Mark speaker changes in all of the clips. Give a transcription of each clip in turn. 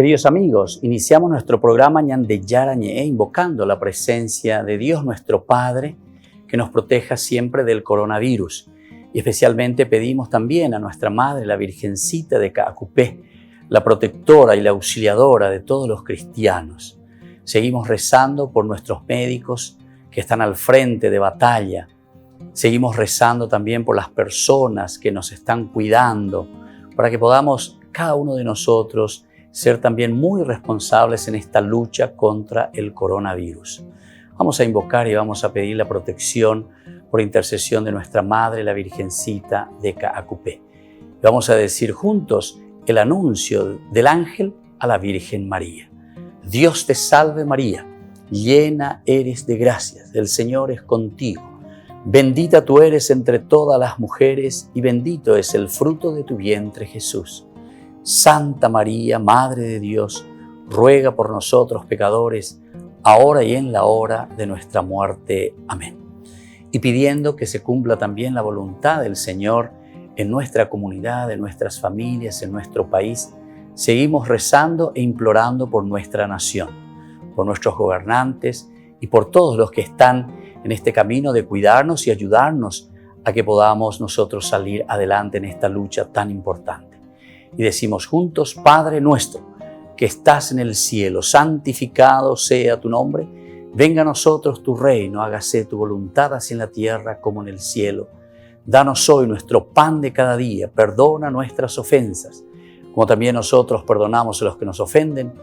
Speaker 1: Queridos amigos, iniciamos nuestro programa Ñande Yarañe, invocando la presencia de Dios nuestro Padre, que nos proteja siempre del coronavirus. Y especialmente pedimos también a nuestra Madre, la Virgencita de Caacupé, la protectora y la auxiliadora de todos los cristianos. Seguimos rezando por nuestros médicos que están al frente de batalla. Seguimos rezando también por las personas que nos están cuidando, para que podamos, cada uno de nosotros, ser también muy responsables en esta lucha contra el coronavirus. Vamos a invocar y vamos a pedir la protección por intercesión de nuestra Madre, la Virgencita de Caacupé. Vamos a decir juntos el anuncio del ángel a la Virgen María. Dios te salve María, llena eres de gracias, el Señor es contigo. Bendita tú eres entre todas las mujeres y bendito es el fruto de tu vientre Jesús. Santa María, Madre de Dios, ruega por nosotros pecadores, ahora y en la hora de nuestra muerte. Amén. Y pidiendo que se cumpla también la voluntad del Señor en nuestra comunidad, en nuestras familias, en nuestro país, seguimos rezando e implorando por nuestra nación, por nuestros gobernantes y por todos los que están en este camino de cuidarnos y ayudarnos a que podamos nosotros salir adelante en esta lucha tan importante. Y decimos juntos: Padre nuestro, que estás en el cielo, santificado sea tu nombre. Venga a nosotros tu reino, hágase tu voluntad así en la tierra como en el cielo. Danos hoy nuestro pan de cada día, perdona nuestras ofensas, como también nosotros perdonamos a los que nos ofenden,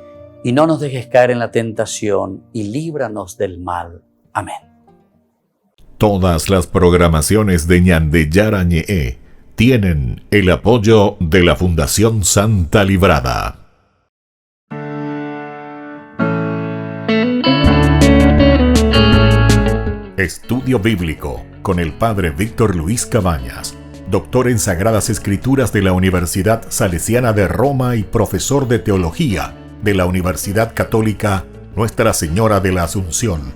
Speaker 1: y no nos dejes caer en la tentación, y líbranos del mal. Amén.
Speaker 2: Todas las programaciones de Ñande Yarañe tienen el apoyo de la Fundación Santa Librada. Estudio Bíblico con el Padre Víctor Luis Cabañas, doctor en Sagradas Escrituras de la Universidad Salesiana de Roma y profesor de Teología de la Universidad Católica Nuestra Señora de la Asunción.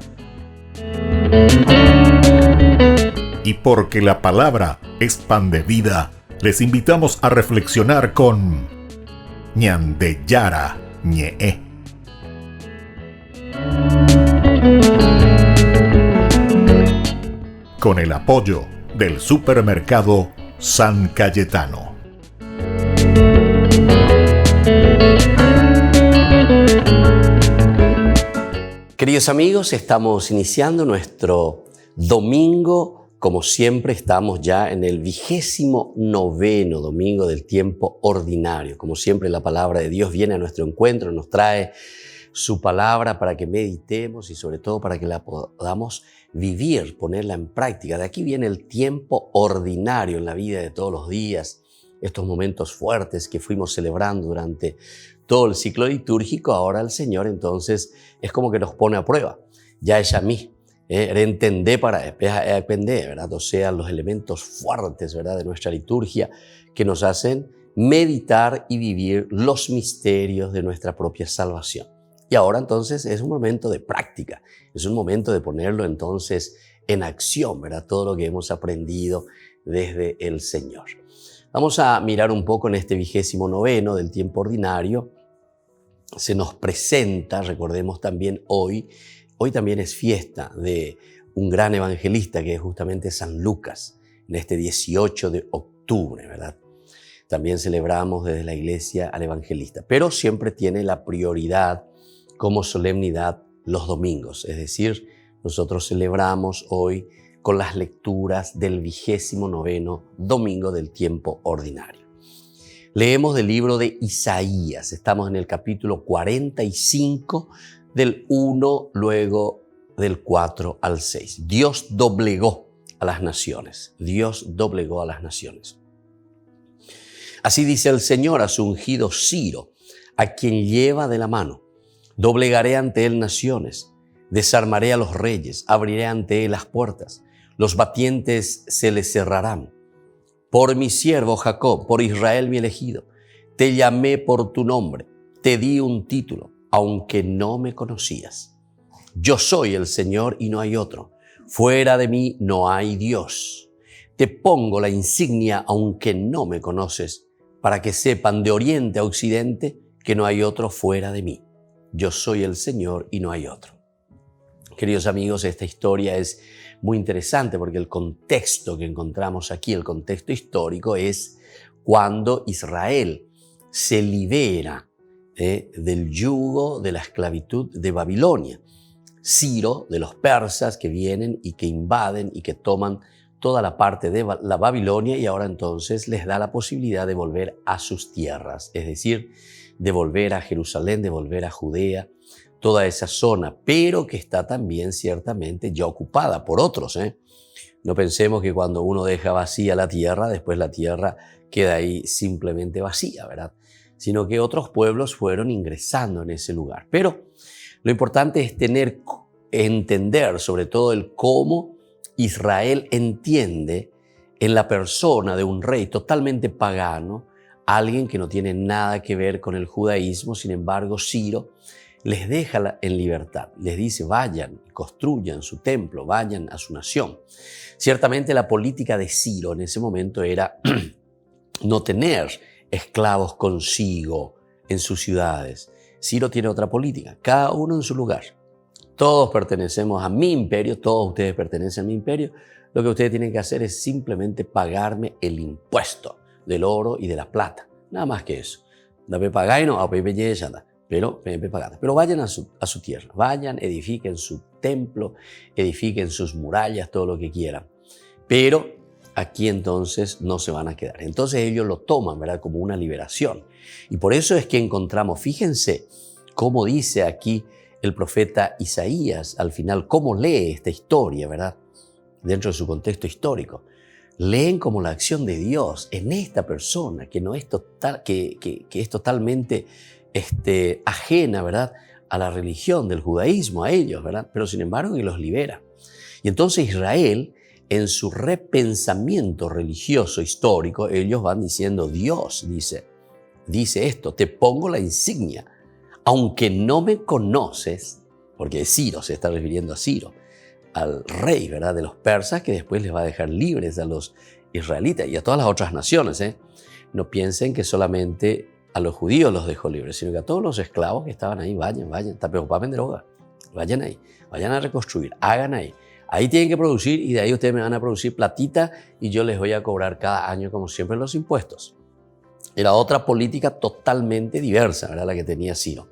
Speaker 2: Y porque la palabra es pan de vida, les invitamos a reflexionar con Ñande Yarañe. Con el apoyo del supermercado San Cayetano.
Speaker 3: Queridos amigos, estamos iniciando nuestro domingo. Como siempre, estamos ya en el 29º domingo del tiempo ordinario. Como siempre, la palabra de Dios viene a nuestro encuentro, nos trae su palabra para que meditemos y sobre todo para que la podamos vivir, ponerla en práctica. De aquí viene el tiempo ordinario en la vida de todos los días, estos momentos fuertes que fuimos celebrando durante todo el ciclo litúrgico. Ahora el Señor entonces es como que nos pone a prueba. Ya es a mí. Entender para aprender, ¿verdad? O sea, los elementos fuertes, ¿verdad?, de nuestra liturgia que nos hacen meditar y vivir los misterios de nuestra propia salvación. Y ahora entonces es un momento de práctica, es un momento de ponerlo entonces en acción, ¿verdad? Todo lo que hemos aprendido desde el Señor. Vamos a mirar un poco en este 29º del tiempo ordinario. Se nos presenta, recordemos también hoy también es fiesta de un gran evangelista que es justamente San Lucas, en este 18 de octubre, ¿verdad? También celebramos desde la iglesia al evangelista, pero siempre tiene la prioridad como solemnidad los domingos, es decir, nosotros celebramos hoy con las lecturas del 29º domingo del tiempo ordinario. Leemos del libro de Isaías, estamos en el capítulo 45, del 1, luego del 4 al 6. Dios doblegó a las naciones. Dios doblegó a las naciones. Así dice el Señor a su ungido Ciro, a quien lleva de la mano. Doblegaré ante él naciones, desarmaré a los reyes, abriré ante él las puertas. Los batientes se le cerrarán. Por mi siervo Jacob, por Israel mi elegido, te llamé por tu nombre, te di un título, aunque no me conocías. Yo soy el Señor y no hay otro. Fuera de mí no hay Dios. Te pongo la insignia aunque no me conoces, para que sepan de oriente a occidente que no hay otro fuera de mí. Yo soy el Señor y no hay otro. Queridos amigos, esta historia es muy interesante porque el contexto que encontramos aquí, el contexto histórico, es cuando Israel se libera del yugo de la esclavitud de Babilonia. Ciro, de los persas que vienen y que invaden y que toman toda la parte de la Babilonia, y ahora entonces les da la posibilidad de volver a sus tierras, es decir, de volver a Jerusalén, de volver a Judea, toda esa zona, pero que está también ciertamente ya ocupada por otros. No pensemos que cuando uno deja vacía la tierra, después la tierra queda ahí simplemente vacía, ¿verdad? Sino que otros pueblos fueron ingresando en ese lugar. Pero lo importante es entender sobre todo el cómo Israel entiende en la persona de un rey totalmente pagano, alguien que no tiene nada que ver con el judaísmo. Sin embargo, Ciro les deja en libertad, les dice: vayan, construyan su templo, vayan a su nación. Ciertamente la política de Ciro en ese momento era no tener esclavos consigo en sus ciudades. Ciro tiene otra política, cada uno en su lugar. Todos pertenecemos a mi imperio, todos ustedes pertenecen a mi imperio. Lo que ustedes tienen que hacer es simplemente pagarme el impuesto del oro y de la plata. Nada más que eso. Dame pagaino, a pepe yesanda. Pero vayan a su tierra, vayan, edifiquen su templo, edifiquen sus murallas, todo lo que quieran. Pero aquí entonces no se van a quedar. Entonces ellos lo toman, ¿verdad?, como una liberación. Y por eso es que encontramos, fíjense cómo dice aquí el profeta Isaías, al final, cómo lee esta historia, ¿verdad?, dentro de su contexto histórico. Leen como la acción de Dios en esta persona que no es que es totalmente ajena, ¿verdad?, a la religión del judaísmo, a ellos, ¿verdad? Pero sin embargo, que los libera. Y entonces Israel, en su repensamiento religioso histórico, ellos van diciendo: Dios dice esto: te pongo la insignia, aunque no me conoces, porque Ciro se está refiriendo a Ciro, al rey, ¿verdad?, de los persas, que después les va a dejar libres a los israelitas y a todas las otras naciones. No piensen que solamente a los judíos los dejó libres, sino que a todos los esclavos que estaban ahí: vayan, tapeopamen droga, vayan ahí, vayan a reconstruir, hagan ahí. Ahí tienen que producir y de ahí ustedes me van a producir platita y yo les voy a cobrar cada año, como siempre, los impuestos. Era otra política totalmente diversa, ¿verdad?, la que tenía Ciro.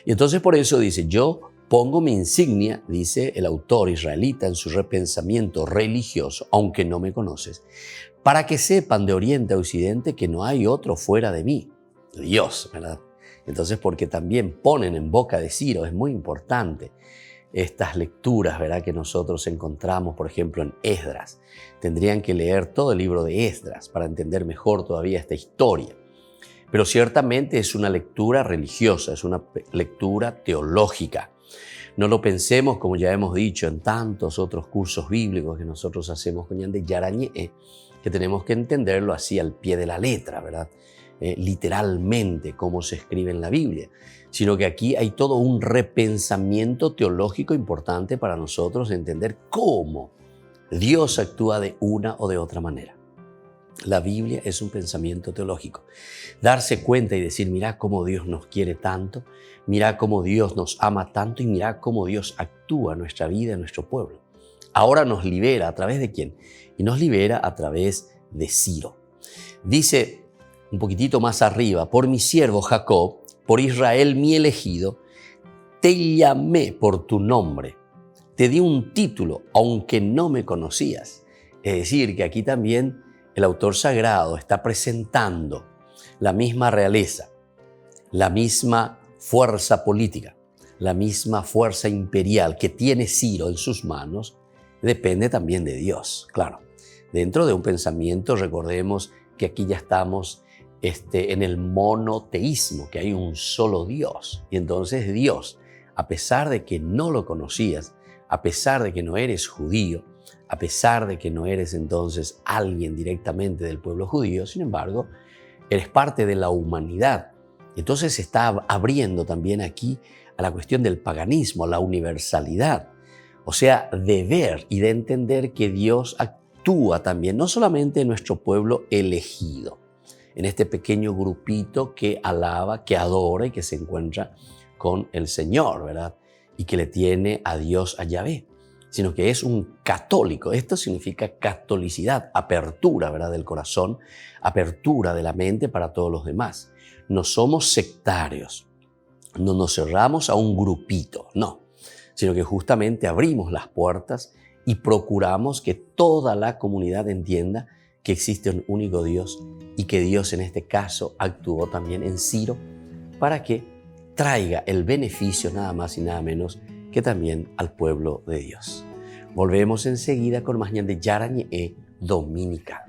Speaker 3: Y entonces por eso dice: yo pongo mi insignia, dice el autor israelita en su repensamiento religioso, aunque no me conoces, para que sepan de oriente a occidente que no hay otro fuera de mí, Dios, ¿verdad? Entonces, porque también ponen en boca de Ciro, es muy importante estas lecturas, ¿verdad?, que nosotros encontramos, por ejemplo, en Esdras. Tendrían que leer todo el libro de Esdras para entender mejor todavía esta historia. Pero ciertamente es una lectura religiosa, es una lectura teológica. No lo pensemos, como ya hemos dicho en tantos otros cursos bíblicos que nosotros hacemos con Ñande Yarañé, que tenemos que entenderlo así al pie de la letra, ¿verdad? Literalmente como se escribe en la Biblia, sino que aquí hay todo un repensamiento teológico importante para nosotros entender cómo Dios actúa de una o de otra manera. La Biblia es un pensamiento teológico. Darse cuenta y decir: mira cómo Dios nos quiere tanto, mira cómo Dios nos ama tanto y mira cómo Dios actúa en nuestra vida, en nuestro pueblo. Ahora nos libera, ¿a través de quién? Y nos libera a través de Ciro. Dice un poquitito más arriba: por mi siervo Jacob, por Israel mi elegido, te llamé por tu nombre, te di un título, aunque no me conocías. Es decir, que aquí también el autor sagrado está presentando la misma realeza, la misma fuerza política, la misma fuerza imperial que tiene Ciro en sus manos, depende también de Dios, claro. Dentro de un pensamiento, recordemos que aquí ya estamos en el monoteísmo, que hay un solo Dios. Y entonces Dios, a pesar de que no lo conocías, a pesar de que no eres judío, a pesar de que no eres entonces alguien directamente del pueblo judío, sin embargo, eres parte de la humanidad. Entonces se está abriendo también aquí a la cuestión del paganismo, a la universalidad. O sea, de ver y de entender que Dios actúa también, no solamente en nuestro pueblo elegido. en este pequeño grupito que alaba, que adora y que se encuentra con el Señor, ¿verdad? Y que le tiene a Dios, a Yahvé, sino que es un católico. Esto significa catolicidad, apertura, ¿verdad?, del corazón, apertura de la mente para todos los demás. No somos sectarios, no nos cerramos a un grupito, no, sino que justamente abrimos las puertas y procuramos que toda la comunidad entienda que existe un único Dios y que Dios en este caso actuó también en Ciro para que traiga el beneficio nada más y nada menos que también al pueblo de Dios. Volvemos enseguida con más de Yarañe Dominical.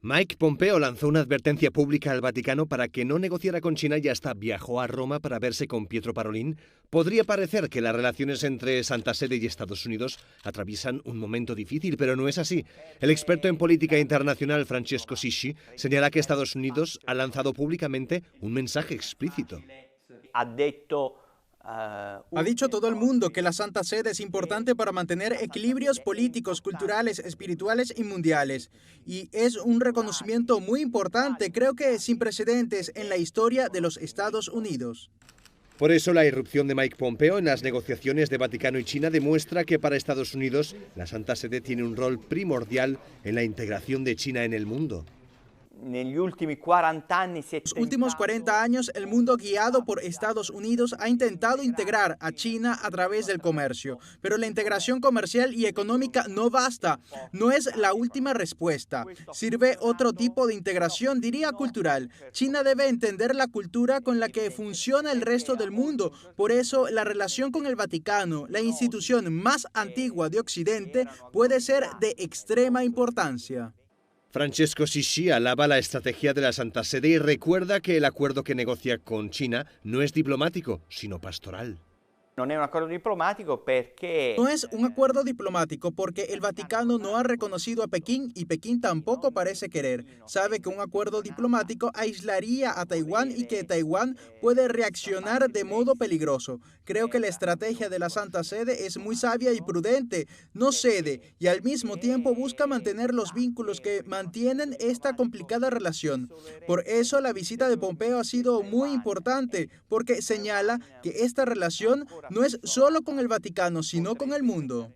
Speaker 4: Mike Pompeo lanzó una advertencia pública al Vaticano para que no negociara con China y hasta viajó a Roma para verse con Pietro Parolin. Podría parecer que las relaciones entre Santa Sede y Estados Unidos atraviesan un momento difícil, pero no es así. El experto en política internacional Francesco Sisci señala que Estados Unidos ha lanzado públicamente un mensaje explícito.
Speaker 5: Ha dicho todo el mundo que la Santa Sede es importante para mantener equilibrios políticos, culturales, espirituales y mundiales. Y es un reconocimiento muy importante, creo que sin precedentes en la historia de los Estados Unidos.
Speaker 4: Por eso la irrupción de Mike Pompeo en las negociaciones de Vaticano y China demuestra que para Estados Unidos la Santa Sede tiene un rol primordial en la integración de China en el mundo.
Speaker 5: Los últimos 40 años, el mundo guiado por Estados Unidos ha intentado integrar a China a través del comercio. Pero la integración comercial y económica no basta. No es la última respuesta. Sirve otro tipo de integración, diría cultural. China debe entender la cultura con la que funciona el resto del mundo. Por eso, la relación con el Vaticano, la institución más antigua de Occidente, puede ser de extrema importancia.
Speaker 4: Francesco Sisci alaba la estrategia de la Santa Sede y recuerda que el acuerdo que negocia con China no es diplomático, sino pastoral.
Speaker 5: No es un acuerdo diplomático porque el Vaticano no ha reconocido a Pekín y Pekín tampoco parece querer. Sabe que un acuerdo diplomático aislaría a Taiwán y que Taiwán puede reaccionar de modo peligroso. Creo que la estrategia de la Santa Sede es muy sabia y prudente. No cede y al mismo tiempo busca mantener los vínculos que mantienen esta complicada relación. Por eso la visita de Pompeo ha sido muy importante porque señala que esta relación no es solo con el Vaticano, sino con el mundo.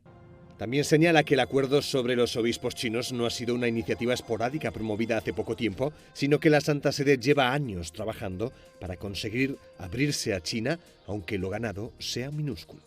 Speaker 4: También señala que el acuerdo sobre los obispos chinos no ha sido una iniciativa esporádica promovida hace poco tiempo, sino que la Santa Sede lleva años trabajando para conseguir abrirse a China, aunque lo ganado sea minúsculo.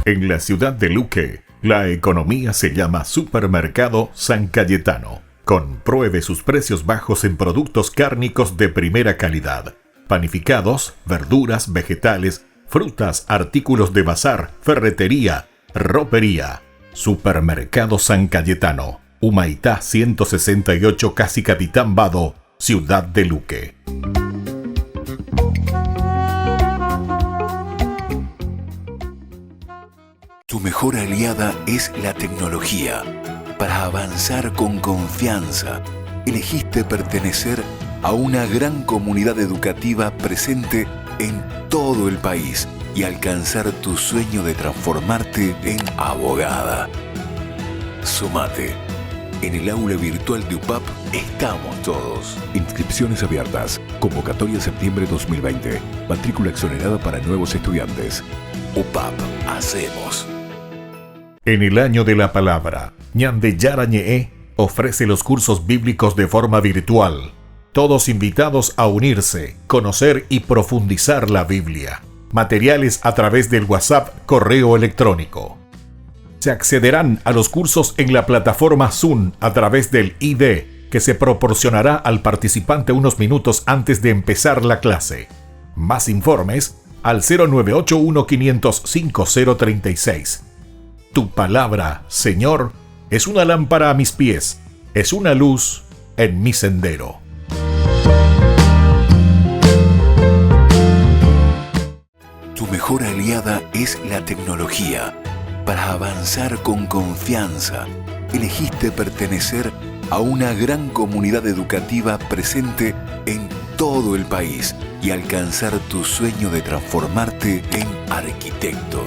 Speaker 2: En la ciudad de Luque, la economía se llama Supermercado San Cayetano. Compruebe sus precios bajos en productos cárnicos de primera calidad. Panificados, verduras, vegetales, frutas, artículos de bazar, ferretería, ropería. Supermercado San Cayetano. Humaitá 168, Casi Capitán Vado, ciudad de Luque.
Speaker 6: Tu mejor aliada es la tecnología. Para avanzar con confianza, elegiste pertenecer a una gran comunidad educativa presente en todo el país y alcanzar tu sueño de transformarte en abogada. Sumate. En el aula virtual de UPAP estamos todos. Inscripciones abiertas. Convocatoria septiembre 2020. Matrícula exonerada para nuevos estudiantes. UPAP. Hacemos.
Speaker 2: En el año de la palabra, Ñande Yarañe ofrece los cursos bíblicos de forma virtual. Todos invitados a unirse, conocer y profundizar la Biblia. Materiales a través del WhatsApp, correo electrónico. Se accederán a los cursos en la plataforma Zoom a través del ID, que se proporcionará al participante unos minutos antes de empezar la clase. Más informes al 0981 505 036. Tu palabra, Señor, es una lámpara a mis pies, es una luz en mi sendero.
Speaker 6: Tu mejor aliada es la tecnología. Para avanzar con confianza, elegiste pertenecer a una gran comunidad educativa presente en todo el país y alcanzar tu sueño de transformarte en arquitecto.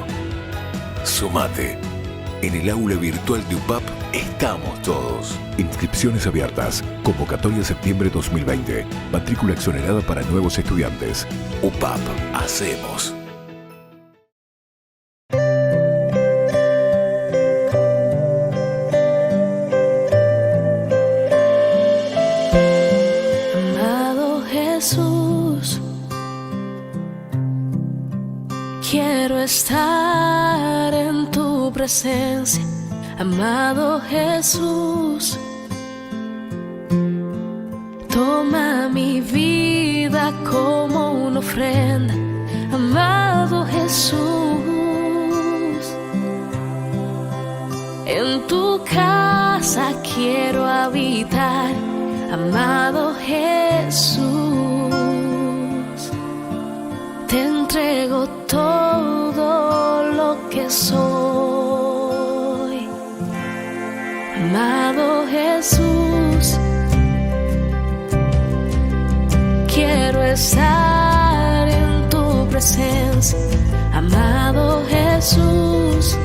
Speaker 6: Sumate. En el aula virtual de UPAP estamos todos. Inscripciones abiertas. Convocatoria septiembre 2020. Matrícula exonerada para nuevos estudiantes. UPAP. Hacemos.
Speaker 7: Amado Jesús, quiero estar en tu presencia. Amado Jesús, toma mi vida como una ofrenda. Amado Jesús, en tu casa quiero habitar. Amado Jesús, te entrego todo lo que soy. Amado Jesús, quiero estar en tu presencia. Amado Jesús,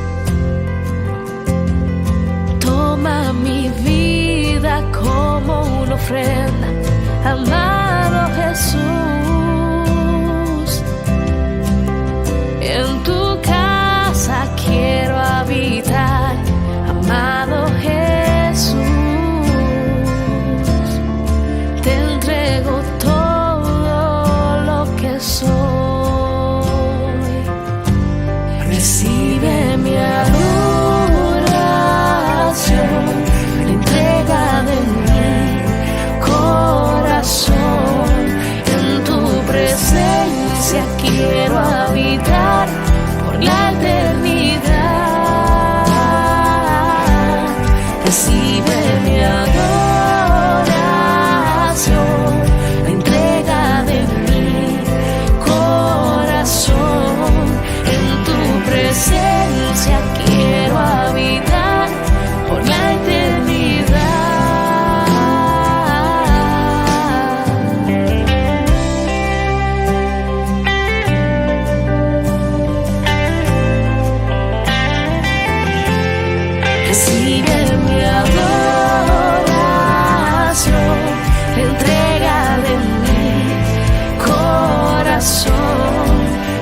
Speaker 7: toma mi vida como una ofrenda. Amado Jesús, en tu casa quiero habitar. Amado Jesús, te entrego todo lo que soy. Recibe mi adoración, la entrega de mi corazón. En tu presencia quiero habitar por la eternidad. Recibe mi adoración, la entrega de mi corazón. En tu presencia quiero habitar por la eternidad. Recibe mi adoración, la entrega de mi corazón.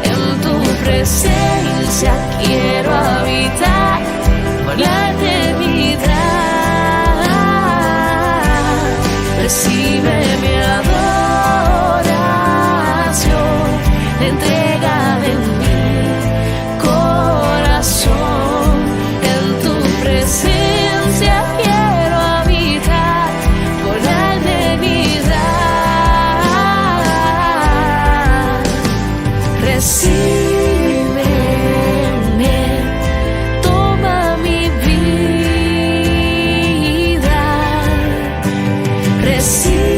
Speaker 7: En tu presencia quiero habitar por la eternidad. Recibe mi adoración, la entrega de mi corazón. En tu presencia quiero habitar por la eternidad. Recíbeme, toma mi vida. Recíbeme,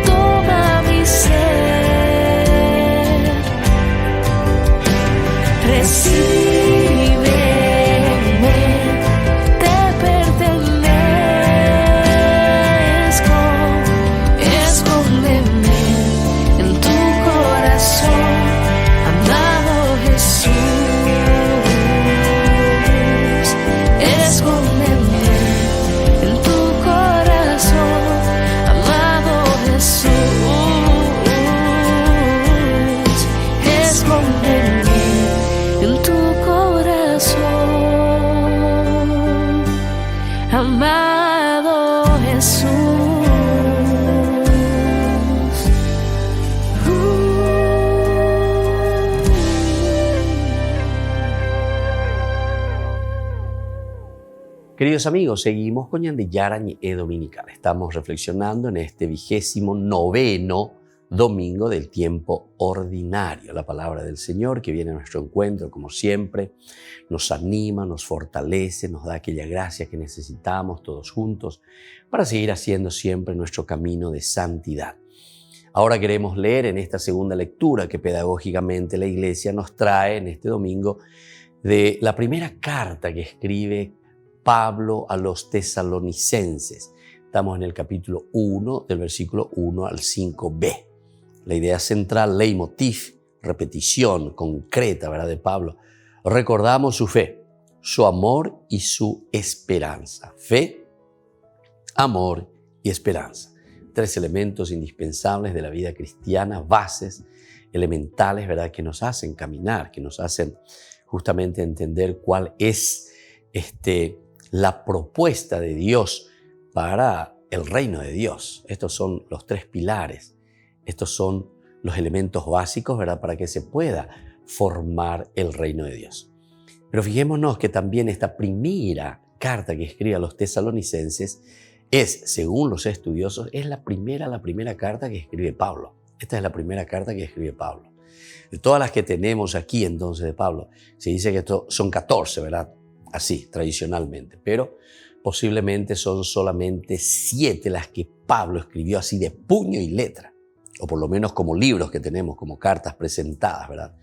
Speaker 7: toma mi ser. Recíbeme, te pertenezco. Escóndeme en tu corazón, amado Jesús. Escóndeme en tu corazón, amado Jesús. Escóndeme en tu corazón, amado Jesús.
Speaker 3: Queridos amigos, seguimos con Ñandiyara Ñe Dominical. Estamos reflexionando en este 29º domingo del tiempo ordinario. La palabra del Señor que viene a nuestro encuentro, como siempre, nos anima, nos fortalece, nos da aquella gracia que necesitamos todos juntos para seguir haciendo siempre nuestro camino de santidad. Ahora queremos leer en esta segunda lectura que pedagógicamente la Iglesia nos trae en este domingo de la primera carta que escribe Pablo a los tesalonicenses. Estamos en el capítulo 1, del versículo 1 al 5b. La idea central, leitmotiv, repetición concreta, ¿verdad?, de Pablo. Recordamos su fe, su amor y su esperanza. Fe, amor y esperanza. 3 elementos indispensables de la vida cristiana, bases elementales, ¿verdad?, que nos hacen caminar, que nos hacen justamente entender cuál es la propuesta de Dios para el reino de Dios. Estos son los 3 pilares. Estos son los elementos básicos, ¿verdad?, para que se pueda formar el reino de Dios. Pero fijémonos que también esta primera carta que escribe a los tesalonicenses es, según los estudiosos, es la primera carta que escribe Pablo. Esta es la primera carta que escribe Pablo. De todas las que tenemos aquí entonces de Pablo, se dice que son 14, ¿verdad? Así, tradicionalmente. Pero posiblemente son solamente 7 las que Pablo escribió así de puño y letra. O por lo menos como libros que tenemos, como cartas presentadas, ¿verdad?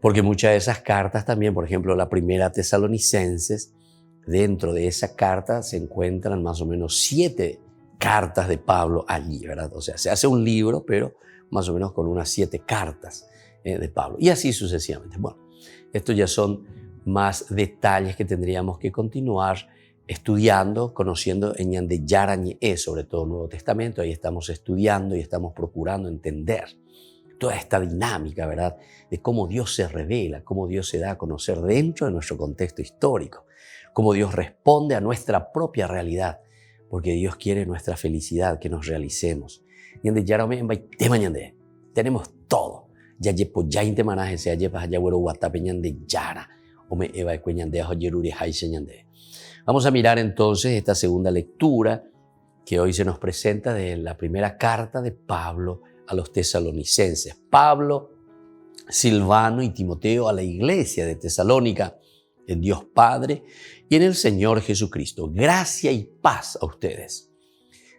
Speaker 3: Porque muchas de esas cartas también, por ejemplo, la primera Tesalonicenses, dentro de esa carta se encuentran más o menos 7 cartas de Pablo allí, ¿verdad? O sea, se hace un libro, pero más o menos con unas 7 cartas de Pablo. Y así sucesivamente. Bueno, estos ya son más detalles que tendríamos que continuar estudiando, conociendo en Ñan de Yarañe, sobre todo el Nuevo Testamento. Ahí estamos estudiando y estamos procurando entender toda esta dinámica, ¿verdad?, de cómo Dios se revela, cómo Dios se da a conocer dentro de nuestro contexto histórico, cómo Dios responde a nuestra propia realidad, porque Dios quiere nuestra felicidad, que nos realicemos. Ñan de Yarañe, tenemos todo. Ya llepo ya intemanaje se llepa allá güero guatape Ñan de Yara, o me eva Ñan de Hoyeruri Haise Ñan de. Vamos a mirar entonces esta segunda lectura que hoy se nos presenta de la primera carta de Pablo a los tesalonicenses. Pablo, Silvano y Timoteo a la iglesia de Tesalónica, en Dios Padre y en el Señor Jesucristo. Gracia y paz a ustedes.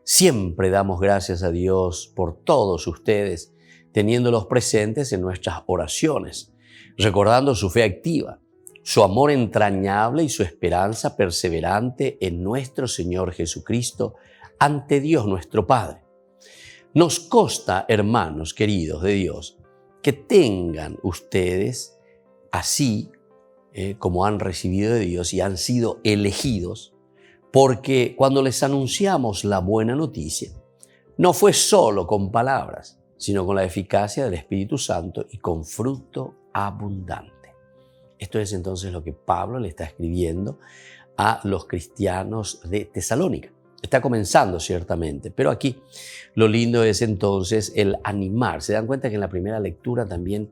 Speaker 3: Siempre damos gracias a Dios por todos ustedes, teniéndolos presentes en nuestras oraciones, recordando su fe activa, su amor entrañable y su esperanza perseverante en nuestro Señor Jesucristo ante Dios nuestro Padre. Nos consta, hermanos queridos de Dios, que tengan ustedes así como han recibido de Dios y han sido elegidos, porque cuando les anunciamos la buena noticia, no fue solo con palabras, sino con la eficacia del Espíritu Santo y con fruto abundante. Esto es entonces lo que Pablo le está escribiendo a los cristianos de Tesalónica. Está comenzando ciertamente, pero aquí lo lindo es entonces el animar. Se dan cuenta que en la primera lectura también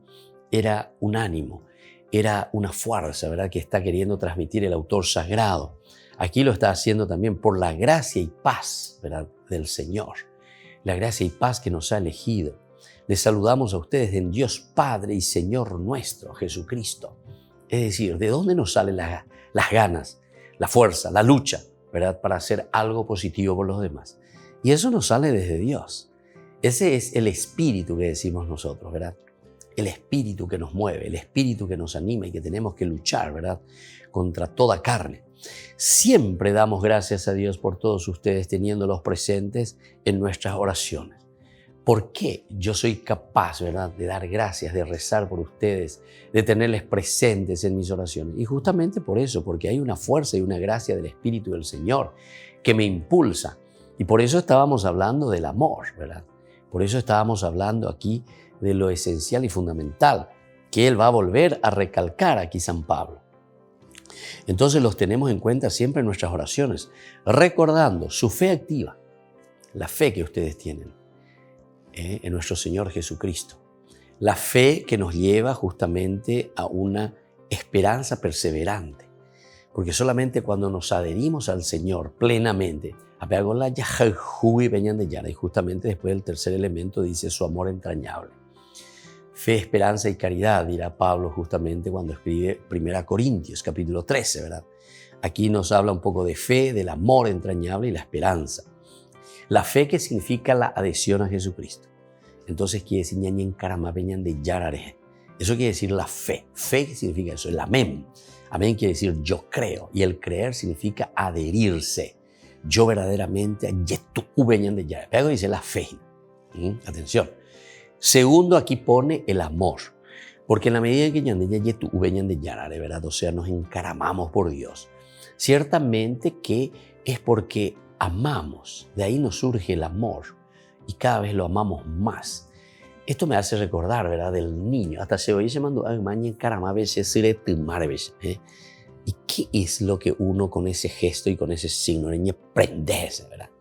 Speaker 3: era un ánimo, era una fuerza, ¿verdad?, que está queriendo transmitir el autor sagrado. Aquí lo está haciendo también por la gracia y paz, ¿verdad?, del Señor. La gracia y paz que nos ha elegido. Les saludamos a ustedes en Dios Padre y Señor nuestro, Jesucristo. Es decir, ¿de dónde nos salen las ganas, la fuerza, la lucha, ¿verdad?, para hacer algo positivo por los demás? Y eso nos sale desde Dios. Ese es el espíritu que decimos nosotros, ¿verdad? El espíritu que nos mueve, el espíritu que nos anima y que tenemos que luchar, ¿verdad?, contra toda carne. Siempre damos gracias a Dios por todos ustedes, teniéndolos presentes en nuestras oraciones. ¿Por qué yo soy capaz, verdad, de dar gracias, de rezar por ustedes, de tenerles presentes en mis oraciones? Y justamente por eso, porque hay una fuerza y una gracia del Espíritu del Señor que me impulsa. Y por eso estábamos hablando del amor, ¿verdad? Por eso estábamos hablando aquí de lo esencial y fundamental que Él va a volver a recalcar aquí San Pablo. Entonces los tenemos en cuenta siempre en nuestras oraciones, recordando su fe activa, la fe que ustedes tienen en nuestro Señor Jesucristo. La fe que nos lleva justamente a una esperanza perseverante. Porque solamente cuando nos adherimos al Señor plenamente, y justamente después del tercer elemento dice su amor entrañable. Fe, esperanza y caridad, dirá Pablo justamente cuando escribe 1 Corintios, capítulo 13, ¿verdad? Aquí nos habla un poco de fe, del amor entrañable y la esperanza. La fe que significa la adhesión a Jesucristo. Entonces quiere decir ñañen caramapeñan de yarare. Eso quiere decir la fe. Fe significa eso, el amén. Amén quiere decir yo creo, y el creer significa adherirse. Yo verdaderamente, pero dice la fe. Atención. Segundo, aquí pone el amor. Porque en la medida en que ¿verdad? O sea, nos encaramamos por Dios. Ciertamente que es porque amamos. De ahí nos surge el amor. Y cada vez lo amamos más. Esto me hace recordar, ¿verdad? Del niño. Hasta se oye llamando ¿Y qué es lo que uno con ese gesto y con ese signo prendese, ¿verdad?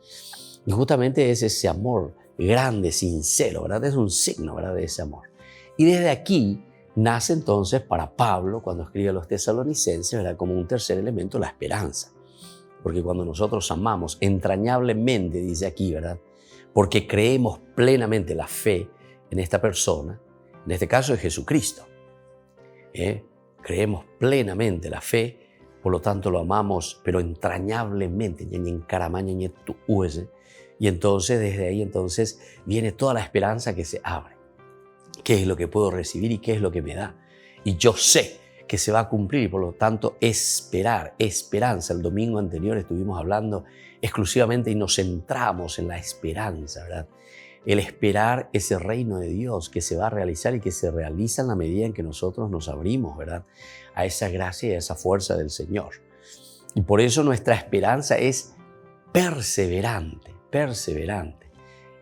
Speaker 3: Y justamente es ese amor grande, sincero, ¿verdad? Es un signo, ¿verdad? De ese amor. Y desde aquí nace entonces para Pablo, cuando escribe a los tesalonicenses, ¿verdad? Como un tercer elemento, la esperanza. Porque cuando nosotros amamos entrañablemente, dice aquí, ¿verdad? Porque creemos plenamente la fe en esta persona, en este caso es Jesucristo. Creemos plenamente la fe, por lo tanto lo amamos, pero entrañablemente. Y entonces desde ahí entonces viene toda la esperanza que se abre. ¿Qué es lo que puedo recibir y qué es lo que me da? Y yo sé que se va a cumplir y por lo tanto esperar, esperanza. El domingo anterior estuvimos hablando exclusivamente y nos centramos en la esperanza, ¿verdad? El esperar ese reino de Dios que se va a realizar y que se realiza en la medida en que nosotros nos abrimos, ¿verdad? A esa gracia y a esa fuerza del Señor. Y por eso nuestra esperanza es perseverante, perseverante.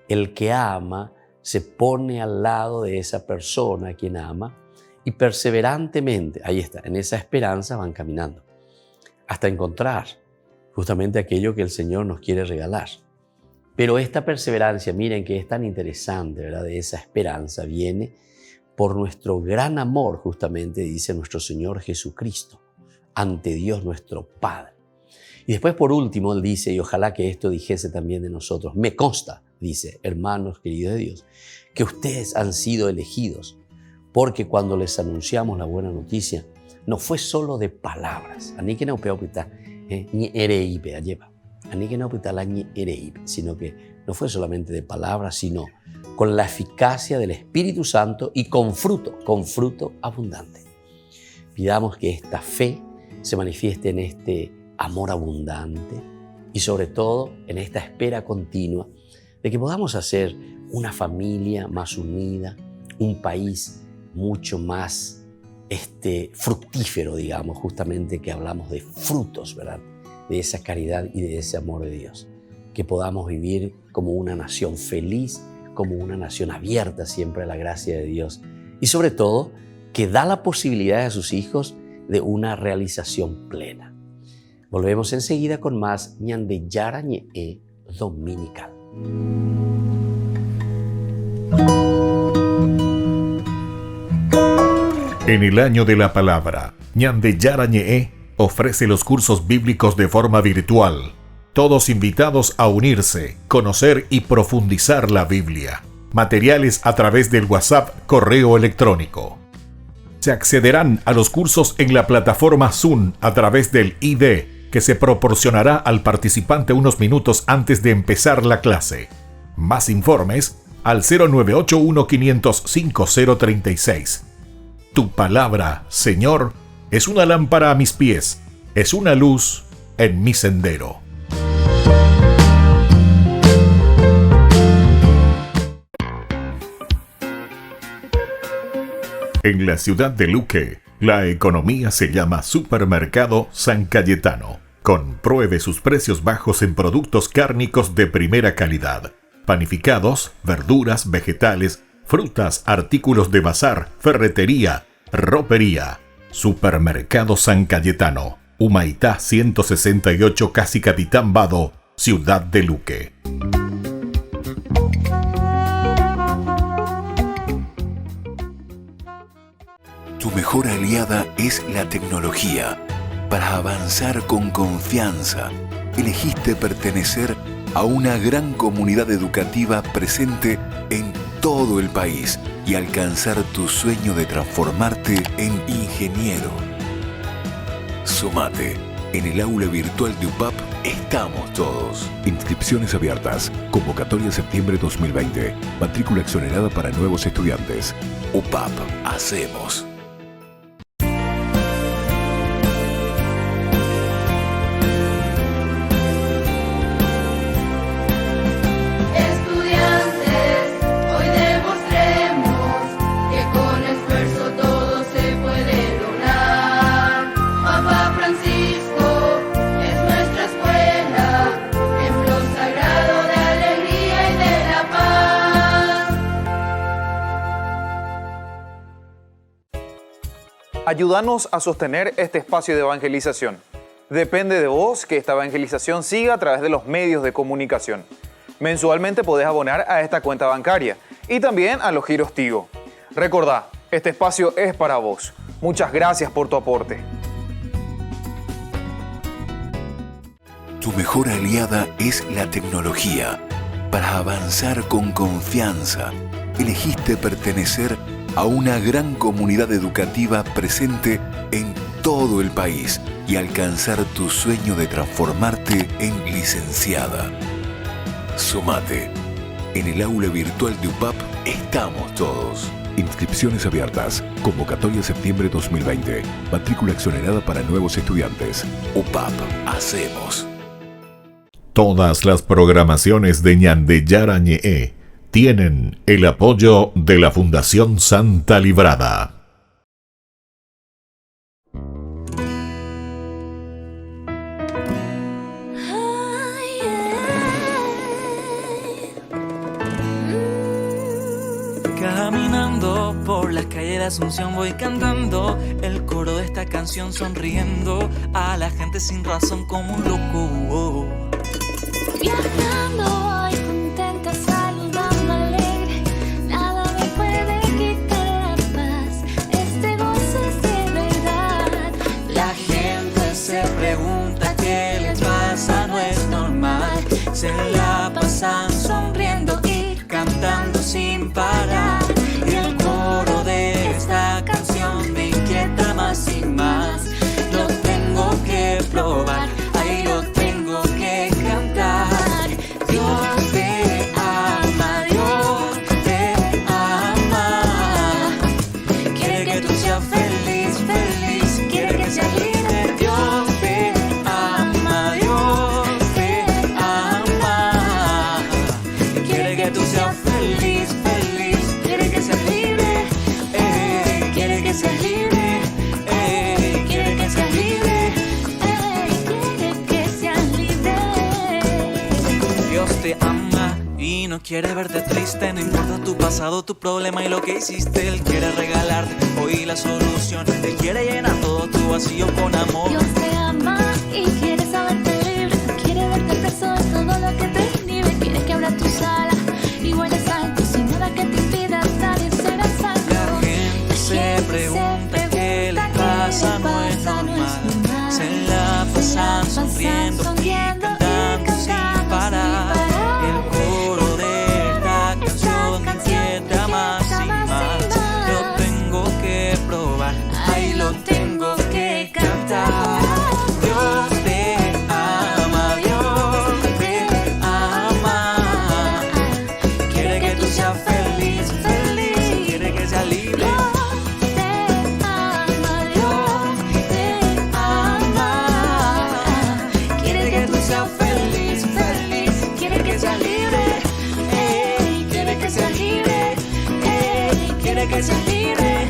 Speaker 3: El que ama se pone al lado de esa persona a quien ama y perseverantemente, ahí está, en esa esperanza van caminando hasta encontrar justamente aquello que el Señor nos quiere regalar. Pero esta perseverancia, miren que es tan interesante, ¿verdad? De esa esperanza viene por nuestro gran amor, justamente dice nuestro Señor Jesucristo, ante Dios nuestro Padre. Y después por último Él dice, y ojalá que esto dijese también de nosotros, me consta, dice, hermanos queridos de Dios, que ustedes han sido elegidos, porque cuando les anunciamos la buena noticia, no fue solo de palabras, sino que no fue solamente de palabras, sino con la eficacia del Espíritu Santo y con fruto abundante. Pidamos que esta fe se manifieste en este amor abundante y sobre todo en esta espera continua de que podamos hacer una familia más unida, un país mucho más fructífero, digamos, justamente que hablamos de frutos, ¿verdad? De esa caridad y de ese amor de Dios. Que podamos vivir como una nación feliz, como una nación abierta siempre a la gracia de Dios. Y sobre todo, que da la posibilidad a sus hijos de una realización plena. Volvemos enseguida con más Ñande Yara Ñe Dominical.
Speaker 2: En el año de la palabra, Ñande Yara Ñe ofrece los cursos bíblicos de forma virtual. Todos invitados a unirse, conocer y profundizar la Biblia. Materiales a través del WhatsApp, correo electrónico. Se accederán a los cursos en la plataforma Zoom a través del ID, que se proporcionará al participante unos minutos antes de empezar la clase. Más informes al 0981-500-5036. Tu palabra, Señor, es una lámpara a mis pies, es una luz en mi sendero. En la ciudad de Luque, la economía se llama Supermercado San Cayetano. Compruebe sus precios bajos en productos cárnicos de primera calidad. Panificados, verduras, vegetales, frutas, artículos de bazar, ferretería, ropería. Supermercado San Cayetano, Humaitá 168, Casi Capitán Vado, Ciudad de Luque.
Speaker 6: Tu mejor aliada es la tecnología. Para avanzar con confianza, elegiste pertenecer a una gran comunidad educativa presente en todo el país y alcanzar tu sueño de transformarte en ingeniero. Sumate. En el aula virtual de UPAP estamos todos. Inscripciones abiertas. Convocatoria septiembre 2020. Matrícula exonerada para nuevos estudiantes. UPAP. Hacemos.
Speaker 8: Ayúdanos a sostener este espacio de evangelización. Depende de vos que esta evangelización siga a través de los medios de comunicación. Mensualmente podés abonar a esta cuenta bancaria y también a los giros Tigo. Recordá, este espacio es para vos. Muchas gracias por tu aporte.
Speaker 6: Tu mejor aliada es la tecnología. Para avanzar con confianza, elegiste pertenecer a una gran comunidad educativa presente en todo el país y alcanzar tu sueño de transformarte en licenciada. Sumate. En el aula virtual de UPAP estamos todos. Inscripciones abiertas. Convocatoria septiembre 2020. Matrícula exonerada para nuevos estudiantes. UPAP. Hacemos.
Speaker 2: Todas las programaciones de Ñandeyara Ñe'e tienen el apoyo de la Fundación Santa Librada.
Speaker 9: Caminando por las calles de Asunción voy cantando el coro de esta canción, sonriendo a la gente sin razón como un loco.
Speaker 7: Viajando voy contenta, saludando alegre, nada me puede quitar la paz, este gozo es de verdad.
Speaker 9: La gente se pregunta qué les pasa, no es normal, se la pasan sonriendo y cantando sin parar. Y el coro de esta canción me inquieta más y más, lo tengo que probar, ahí lo tengo que cantar. Dios te ama, Dios te ama, quiere que tú seas feliz, feliz, quiere que seas libre. Dios te ama, Dios te ama, quiere que tú seas feliz, feliz, quiere que seas libre, quiere que seas libre, quiere que seas libre,
Speaker 7: Quiere que seas libre.
Speaker 9: Dios te ama y no quiere verte triste, no importa tu pasado, tu problema y lo que hiciste. Él quiere regalarte hoy la solución, Él quiere llenar todo tu vacío con amor.
Speaker 7: Dios te ama y quiere saberte libre, quiere verte preso de todo lo que te inhibe, quiere que abra tus alas y vueles alto sin nada que te impida nadie será salvo.
Speaker 9: La gente se pregunta qué les pasa, no es normal, se la pasan sonriendo y cantando sin parar. El coro de esta canción me inquieta más y más, lo tengo que probar, ahí lo tengo que cantar. Dios te ama, Dios te ama, quiere que tú seas feliz, feliz, quiere que seas libre. Quiere que tú seas feliz, feliz, quiere que seas libre, quiere que seas libre, quiere que seas libre,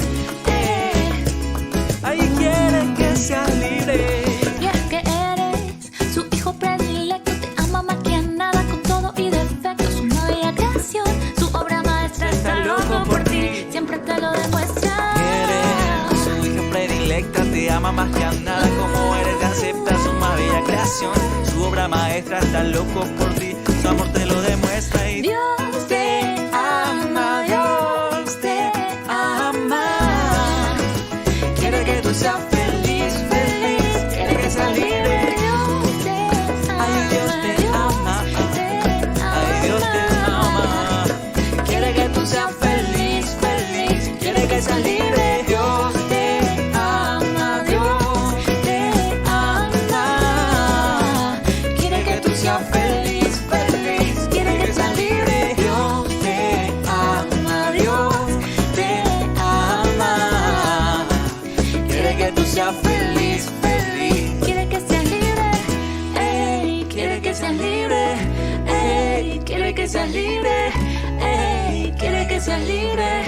Speaker 9: ay, quiere que seas libre.
Speaker 7: Y es que eres su hijo predilecto, te ama más que a nada, con todo y defectos, una bella creación, su obra maestra está loco por ti, siempre te lo demuestra.
Speaker 9: Eres su hija predilecta, te ama más que a nada, como eres te acepta su más bella creación, su obra maestra está loco por ti, su amor te lo demuestra. Y
Speaker 7: Dios te ama,
Speaker 9: Dios te ama, quiere que tú seas feliz, feliz, quiere que seas libre. Ay, Dios te ama, ay, Dios te ama, quiere que tú seas feliz, feliz, quiere que seas libre. Dios te ama, Dios te ama, quiere que tú seas feliz, feliz, quiere que seas libre. Dios te ama, Dios te ama, quiere que tú seas feliz, feliz,
Speaker 7: quiere que seas libre,
Speaker 9: quiere que seas libre, quiere que seas libre, quiere que seas libre.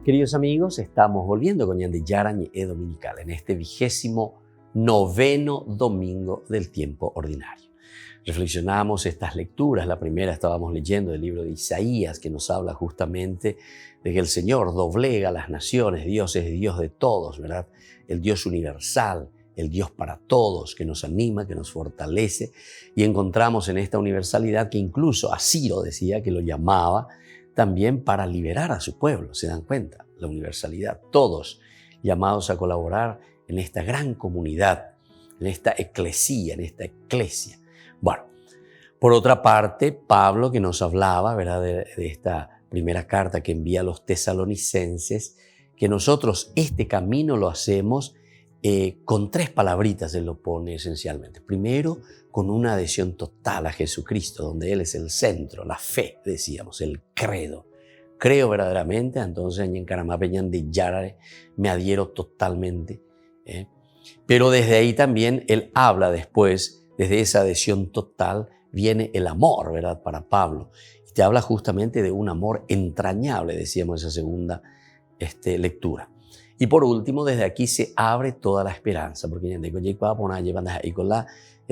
Speaker 3: Queridos amigos, estamos volviendo con Ñandeyara Ñe'e Dominical en este 29º domingo del tiempo ordinario. Reflexionamos estas lecturas. La primera estábamos leyendo el libro de Isaías, que nos habla justamente de que el Señor doblega las naciones. Dios es Dios de todos, ¿verdad? El Dios universal, el Dios para todos, que nos anima, que nos fortalece. Y encontramos en esta universalidad que incluso a Ciro decía que lo llamaba también para liberar a su pueblo. ¿Se dan cuenta? La universalidad, todos llamados a colaborar en esta gran comunidad, en esta eclesía, en esta eclesia. Bueno, por otra parte, Pablo, que nos hablaba, ¿verdad?, de esta primera carta que envía a los tesalonicenses, que nosotros este camino lo hacemos con 3 palabritas, él lo pone esencialmente. Primero, con una adhesión total a Jesucristo, donde Él es el centro, la fe, decíamos, el credo. Creo verdaderamente, entonces en Encaramá Peñan de Yarare me adhiero totalmente. Pero desde ahí también él habla después, desde esa adhesión total viene el amor, ¿verdad?, para Pablo. Y te habla justamente de un amor entrañable, decíamos esa segunda lectura. Y por último, desde aquí se abre toda la esperanza, porque con la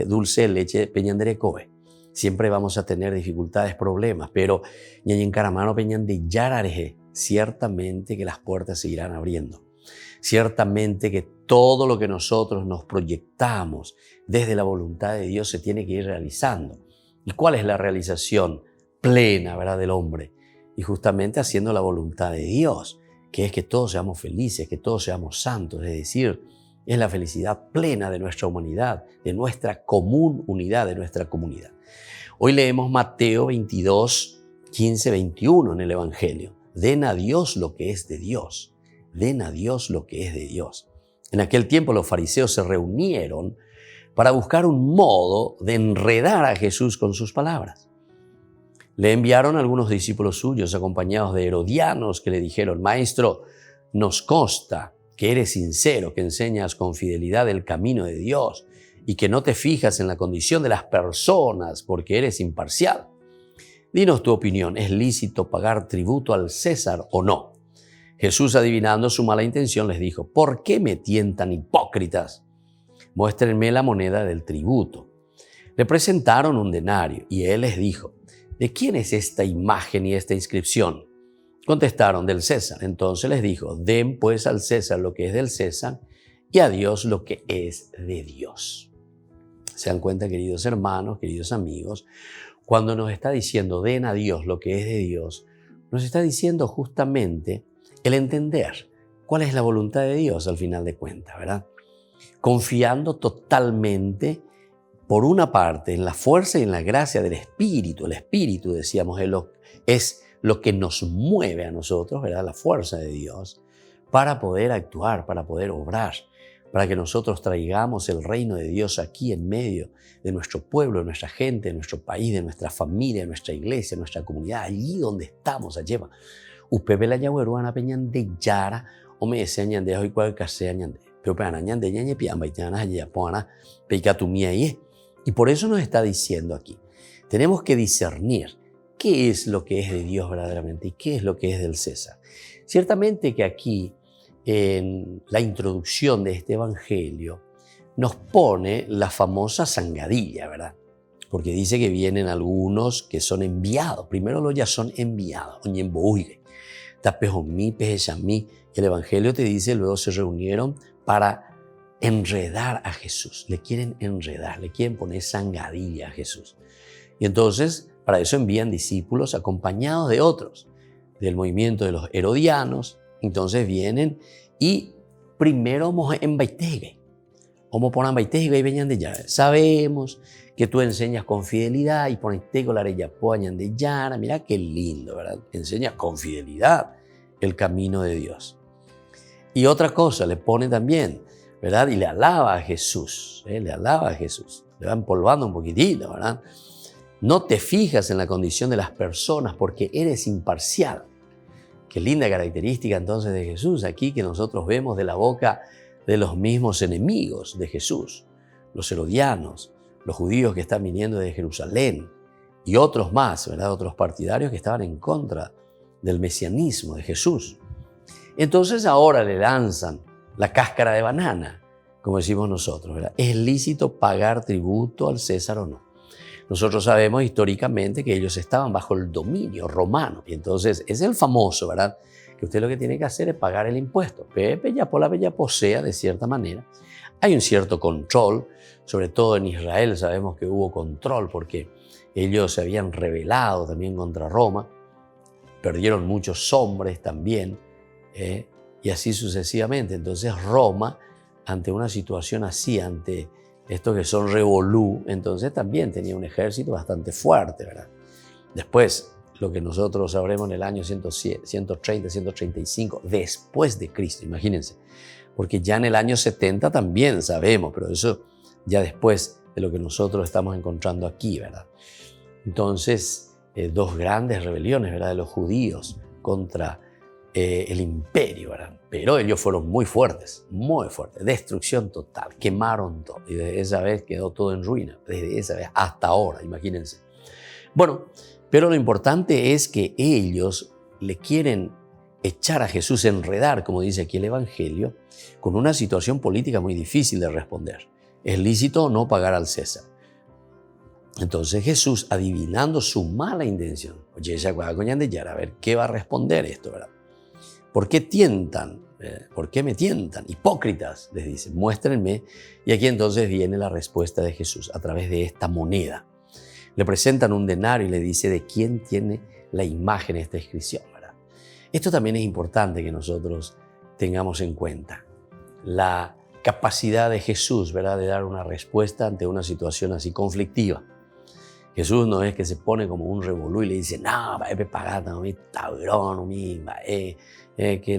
Speaker 3: dulce leche peñandere kobe. Siempre vamos a tener dificultades, problemas, pero ñañencaramano peñan de Yarare, ciertamente que las puertas se irán abriendo. Ciertamente que todo lo que nosotros nos proyectamos desde la voluntad de Dios se tiene que ir realizando. ¿Y cuál es la realización plena, ¿verdad?, del hombre? Y justamente haciendo la voluntad de Dios, que es que todos seamos felices, que todos seamos santos, es decir, es la felicidad plena de nuestra humanidad, de nuestra común unidad, de nuestra comunidad. Hoy leemos Mateo 22, 15, 21 en el Evangelio. Den a Dios lo que es de Dios. Den a Dios lo que es de Dios. En aquel tiempo los fariseos se reunieron para buscar un modo de enredar a Jesús con sus palabras. Le enviaron algunos discípulos suyos acompañados de herodianos que le dijeron: Maestro, nos consta que eres sincero, que enseñas con fidelidad el camino de Dios y que no te fijas en la condición de las personas porque eres imparcial. Dinos tu opinión, ¿es lícito pagar tributo al César o no? Jesús, adivinando su mala intención, les dijo: ¿por qué me tientan, hipócritas? Muéstrenme la moneda del tributo. Le presentaron un denario y él les dijo: ¿de quién es esta imagen y esta inscripción? Contestaron: del César. Entonces les dijo: den pues al César lo que es del César y a Dios lo que es de Dios. ¿Se dan cuenta, queridos hermanos, queridos amigos? Cuando nos está diciendo den a Dios lo que es de Dios, nos está diciendo justamente el entender cuál es la voluntad de Dios al final de cuentas, ¿verdad? Confiando totalmente, por una parte, en la fuerza y en la gracia del Espíritu. El Espíritu, decíamos, es lo que nos mueve a nosotros, ¿verdad? La fuerza de Dios, para poder actuar, para poder obrar, para que nosotros traigamos el reino de Dios aquí en medio de nuestro pueblo, de nuestra gente, de nuestro país, de nuestra familia, de nuestra iglesia, de nuestra comunidad, allí donde estamos, allí. Upepe la yagueruana peñan de Yara, o me enseñan de hoy cual casea ñande. Pero para ñande ñañe piamba y ñanas allá pona peicatumía y. Y por eso nos está diciendo aquí, tenemos que discernir qué es lo que es de Dios verdaderamente y qué es lo que es del César. Ciertamente que aquí, en la introducción de este evangelio, nos pone la famosa zangadilla, ¿verdad? Porque dice que vienen algunos que son enviados. Primero los ya son enviados. El evangelio te dice, luego se reunieron para enredar a Jesús. Le quieren enredar, le quieren poner zangadilla a Jesús. Y entonces, para eso envían discípulos acompañados de otros, del movimiento de los herodianos. Entonces vienen y primero vamos en Baitegue. Como ponen Baitegue y venían de Yara. Sabemos que tú enseñas con fidelidad y pones Tego la reyapoañan de Yara. Mira qué lindo, ¿verdad? Enseñas con fidelidad el camino de Dios. Y otra cosa, le pone también, ¿verdad? Y le alaba a Jesús, le alaba a Jesús. Le va empolvando un poquitito, ¿verdad? No te fijas en la condición de las personas porque eres imparcial. Qué linda característica entonces de Jesús aquí que nosotros vemos de la boca de los mismos enemigos de Jesús, los herodianos, los judíos que están viniendo de Jerusalén y otros más, ¿verdad? Otros partidarios que estaban en contra del mesianismo de Jesús. Entonces ahora le lanzan la cáscara de banana, como decimos nosotros, ¿verdad? ¿Es lícito pagar tributo al César o no? Nosotros sabemos históricamente que ellos estaban bajo el dominio romano. Y entonces es el famoso, ¿verdad? Que usted lo que tiene que hacer es pagar el impuesto. Pepe ya por la bella posea, de cierta manera. Hay un cierto control, sobre todo en Israel sabemos que hubo control porque ellos se habían rebelado también contra Roma. Perdieron muchos hombres también, y así sucesivamente. Entonces Roma, ante una situación así, ante estos que son revolú, entonces también tenía un ejército bastante fuerte, ¿verdad? Después, lo que nosotros sabremos en el año 130, 135, después de Cristo, imagínense, porque ya en el año 70 también sabemos, pero eso ya después de lo que nosotros estamos encontrando aquí, ¿verdad? Entonces, dos grandes rebeliones, ¿verdad?, de los judíos contra el imperio, ¿verdad? Pero ellos fueron muy fuertes, destrucción total, quemaron todo y desde esa vez quedó todo en ruina, desde esa vez hasta ahora, imagínense. Bueno, pero lo importante es que ellos le quieren echar a Jesús, enredar, como dice aquí el Evangelio, con una situación política muy difícil de responder. ¿Es lícito o no pagar al César? Entonces Jesús, adivinando su mala intención, oye, a ver qué va a responder esto, ¿verdad? ¿Por qué tientan? ¿Por qué me tientan? Hipócritas, les dice, muéstrenme. Y aquí entonces viene la respuesta de Jesús a través de esta moneda. Le presentan un denario y le dice de quién tiene la imagen esta inscripción, ¿verdad? Esto también es importante que nosotros tengamos en cuenta. La capacidad de Jesús, ¿verdad?, de dar una respuesta ante una situación así conflictiva. Jesús no es que se pone como un revolú y le dice, no, va a pagar, no, mi tabrón, que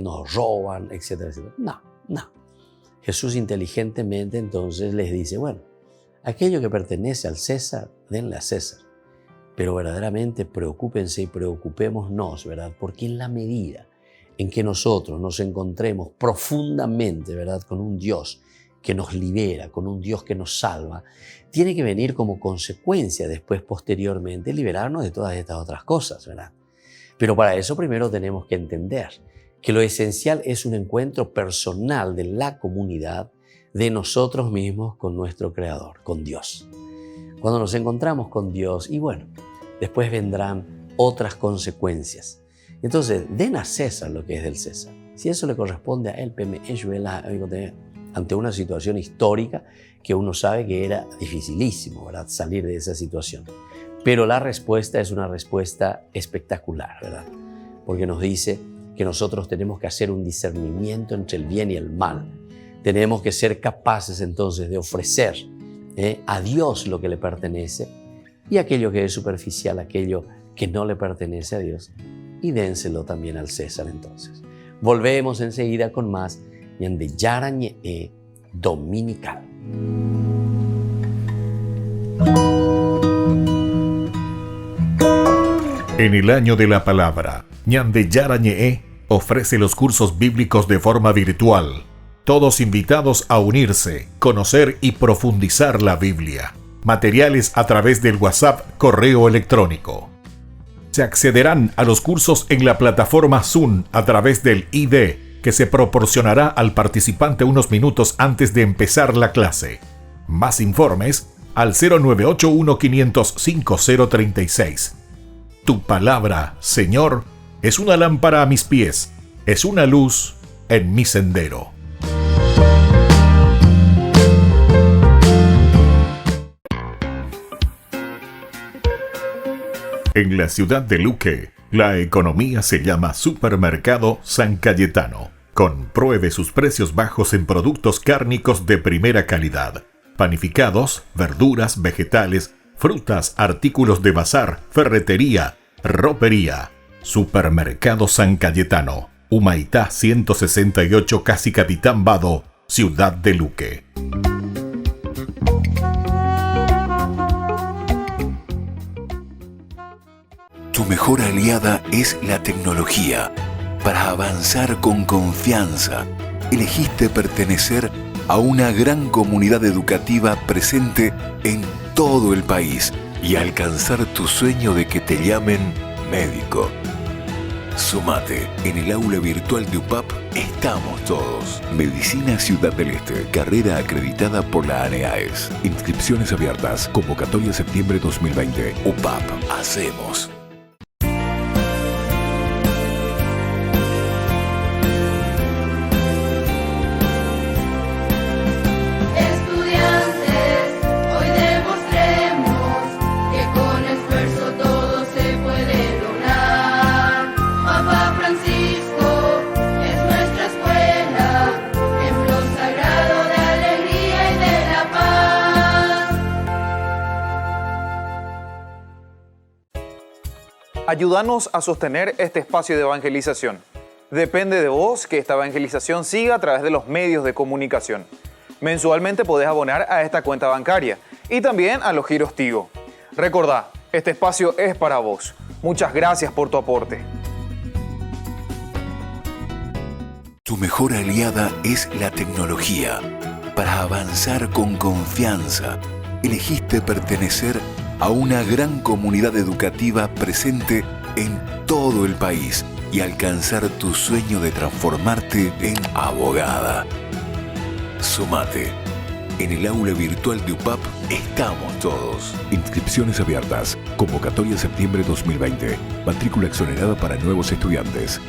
Speaker 3: nos roban, etcétera, etcétera. No. Jesús inteligentemente entonces les dice, bueno, aquello que pertenece al César, denle a César. Pero verdaderamente preocúpense y preocupémonos, ¿verdad? Porque en la medida en que nosotros nos encontremos profundamente, ¿verdad?, con un Dios que nos libera, con un Dios que nos salva, tiene que venir como consecuencia después, posteriormente, liberarnos de todas estas otras cosas, ¿verdad? Pero para eso primero tenemos que entender que lo esencial es un encuentro personal de la comunidad, de nosotros mismos con nuestro Creador, con Dios. Cuando nos encontramos con Dios, y bueno, después vendrán otras consecuencias. Entonces, den a César lo que es del César. Si eso le corresponde a él, ante una situación histórica que uno sabe que era dificilísimo, ¿verdad?, salir de esa situación. Pero la respuesta es una respuesta espectacular, ¿verdad? Porque nos dice que nosotros tenemos que hacer un discernimiento entre el bien y el mal. Tenemos que ser capaces entonces de ofrecer a Dios lo que le pertenece y aquello que es superficial, aquello que no le pertenece a Dios, y dénselo también al César entonces. Volvemos enseguida con más Ñande Yarañe Dominical.
Speaker 2: En el año de la palabra, Ñande Yarañe ofrece los cursos bíblicos de forma virtual. Todos invitados a unirse, conocer y profundizar la Biblia. Materiales a través del WhatsApp, correo electrónico. Se accederán a los cursos en la plataforma Zoom a través del ID, que se proporcionará al participante unos minutos antes de empezar la clase. Más informes al 0981-500-5036. Tu palabra, Señor, es una lámpara a mis pies, es una luz en mi sendero. En la ciudad de Luque, la economía se llama Supermercado San Cayetano. Compruebe sus precios bajos en productos cárnicos de primera calidad. Panificados, verduras, vegetales, frutas, artículos de bazar, ferretería, ropería. Supermercado San Cayetano, Humaitá 168, Casi Capitán Vado, Ciudad de Luque.
Speaker 6: Tu mejor aliada es la tecnología. Para avanzar con confianza, elegiste pertenecer a una gran comunidad educativa presente en todo el país y alcanzar tu sueño de que te llamen médico. Sumate. En el aula virtual de UPAP estamos todos. Medicina Ciudad del Este. Carrera acreditada por la ANEAES. Inscripciones abiertas. Convocatoria septiembre 2020. UPAP. Hacemos.
Speaker 8: Ayúdanos a sostener este espacio de evangelización. Depende de vos que esta evangelización siga a través de los medios de comunicación. Mensualmente podés abonar a esta cuenta bancaria y también a los giros Tigo. Recordá, este espacio es para vos. Muchas gracias por tu aporte.
Speaker 6: Tu mejor aliada es la tecnología. Para avanzar con confianza, elegiste pertenecer a una gran comunidad educativa presente en todo el país y alcanzar tu sueño de transformarte en abogada. Sumate. En el aula virtual de UPAP estamos todos. Inscripciones abiertas. Convocatoria septiembre 2020. Matrícula exonerada para nuevos estudiantes.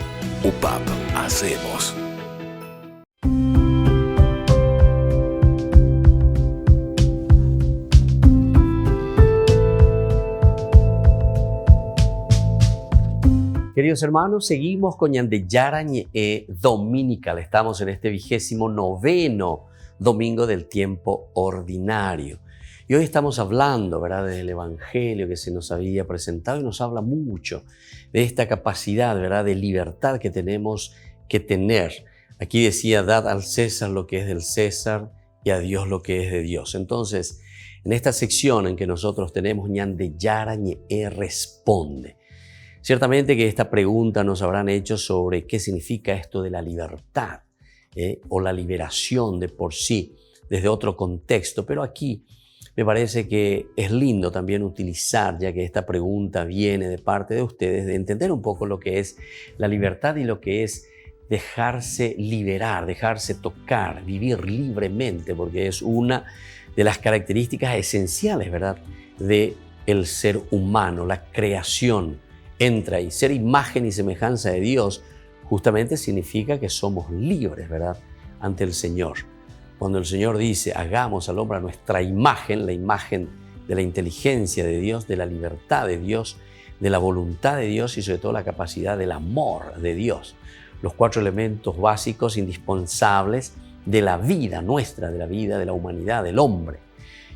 Speaker 6: UPAP. Hacemos.
Speaker 3: Queridos hermanos, seguimos con Ñandeyara Ñe'e Dominical. Estamos en este 29º domingo del tiempo ordinario. Y hoy estamos hablando, ¿verdad?, del Evangelio que se nos había presentado y nos habla mucho de esta capacidad, ¿verdad?, de libertad que tenemos que tener. Aquí decía, dad al César lo que es del César y a Dios lo que es de Dios. Entonces, en esta sección en que nosotros tenemos Ñandeyara Ñe'e responde. Ciertamente que esta pregunta nos habrán hecho sobre qué significa esto de la libertad o la liberación de por sí desde otro contexto, pero aquí me parece que es lindo también utilizar, ya que esta pregunta viene de parte de ustedes, de entender un poco lo que es la libertad y lo que es dejarse liberar, dejarse tocar, vivir libremente, porque es una de las características esenciales, ¿verdad?, de el ser humano, la creación. Entra y ser imagen y semejanza de Dios justamente significa que somos libres, ¿verdad?, ante el Señor. Cuando el Señor dice, hagamos al hombre a nuestra imagen, la imagen de la inteligencia de Dios, de la libertad de Dios, de la voluntad de Dios y sobre todo la capacidad del amor de Dios. Los 4 elementos básicos indispensables de la vida nuestra, de la vida de la humanidad, del hombre.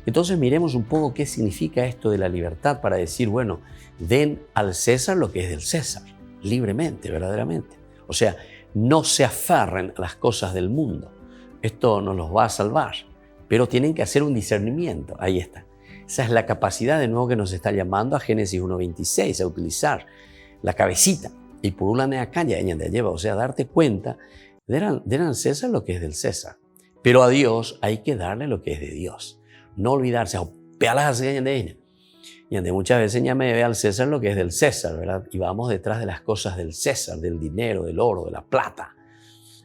Speaker 3: Entonces miremos un poco qué significa esto de la libertad para decir, bueno, den al César lo que es del César, libremente, verdaderamente. O sea, no se aferren a las cosas del mundo. Esto no los va a salvar, pero tienen que hacer un discernimiento. Ahí está. Esa es la capacidad de nuevo que nos está llamando a Génesis 1:26, a utilizar la cabecita. Y por una neacaña de lleva, o sea, darte cuenta, den al César lo que es del César. Pero a Dios hay que darle lo que es de Dios. No olvidarse, pealas de ella. Y ante muchas veces ya me ve al César lo que es del César, ¿verdad? Y vamos detrás de las cosas del César, del dinero, del oro, de la plata.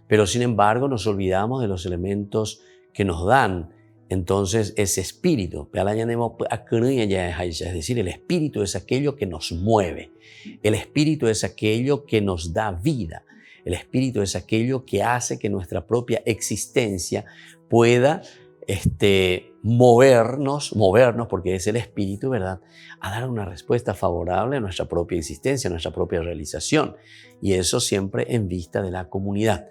Speaker 3: Pero sin embargo nos olvidamos de los elementos que nos dan entonces ese espíritu. Es decir, el espíritu es aquello que nos mueve. El espíritu es aquello que nos da vida. El espíritu es aquello que hace que nuestra propia existencia pueda movernos, porque es el espíritu, ¿verdad?, a dar una respuesta favorable a nuestra propia existencia, a nuestra propia realización. Y eso siempre en vista de la comunidad.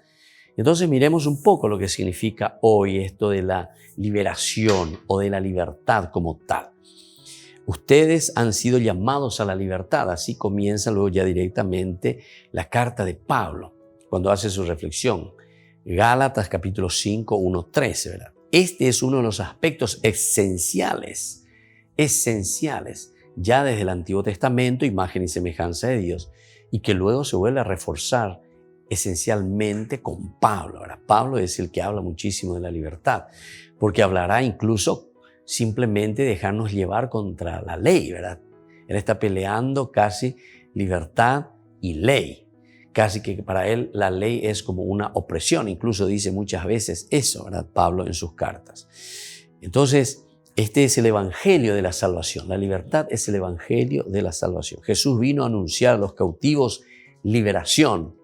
Speaker 3: Entonces miremos un poco lo que significa hoy esto de la liberación o de la libertad como tal. Ustedes han sido llamados a la libertad. Así comienza luego ya directamente la carta de Pablo, cuando hace su reflexión. Gálatas capítulo 5, 1-13, ¿verdad? Este es uno de los aspectos esenciales, ya desde el Antiguo Testamento, imagen y semejanza de Dios, y que luego se vuelve a reforzar esencialmente con Pablo. Ahora, Pablo es el que habla muchísimo de la libertad, porque hablará incluso simplemente dejarnos llevar contra la ley, ¿verdad? Él está peleando casi libertad y ley. casi que para él la ley es como una opresión, incluso dice muchas veces eso, ¿verdad? Pablo en sus cartas. Entonces, este es el evangelio de la salvación. La libertad es el evangelio de la salvación. Jesús vino a anunciar a los cautivos liberación,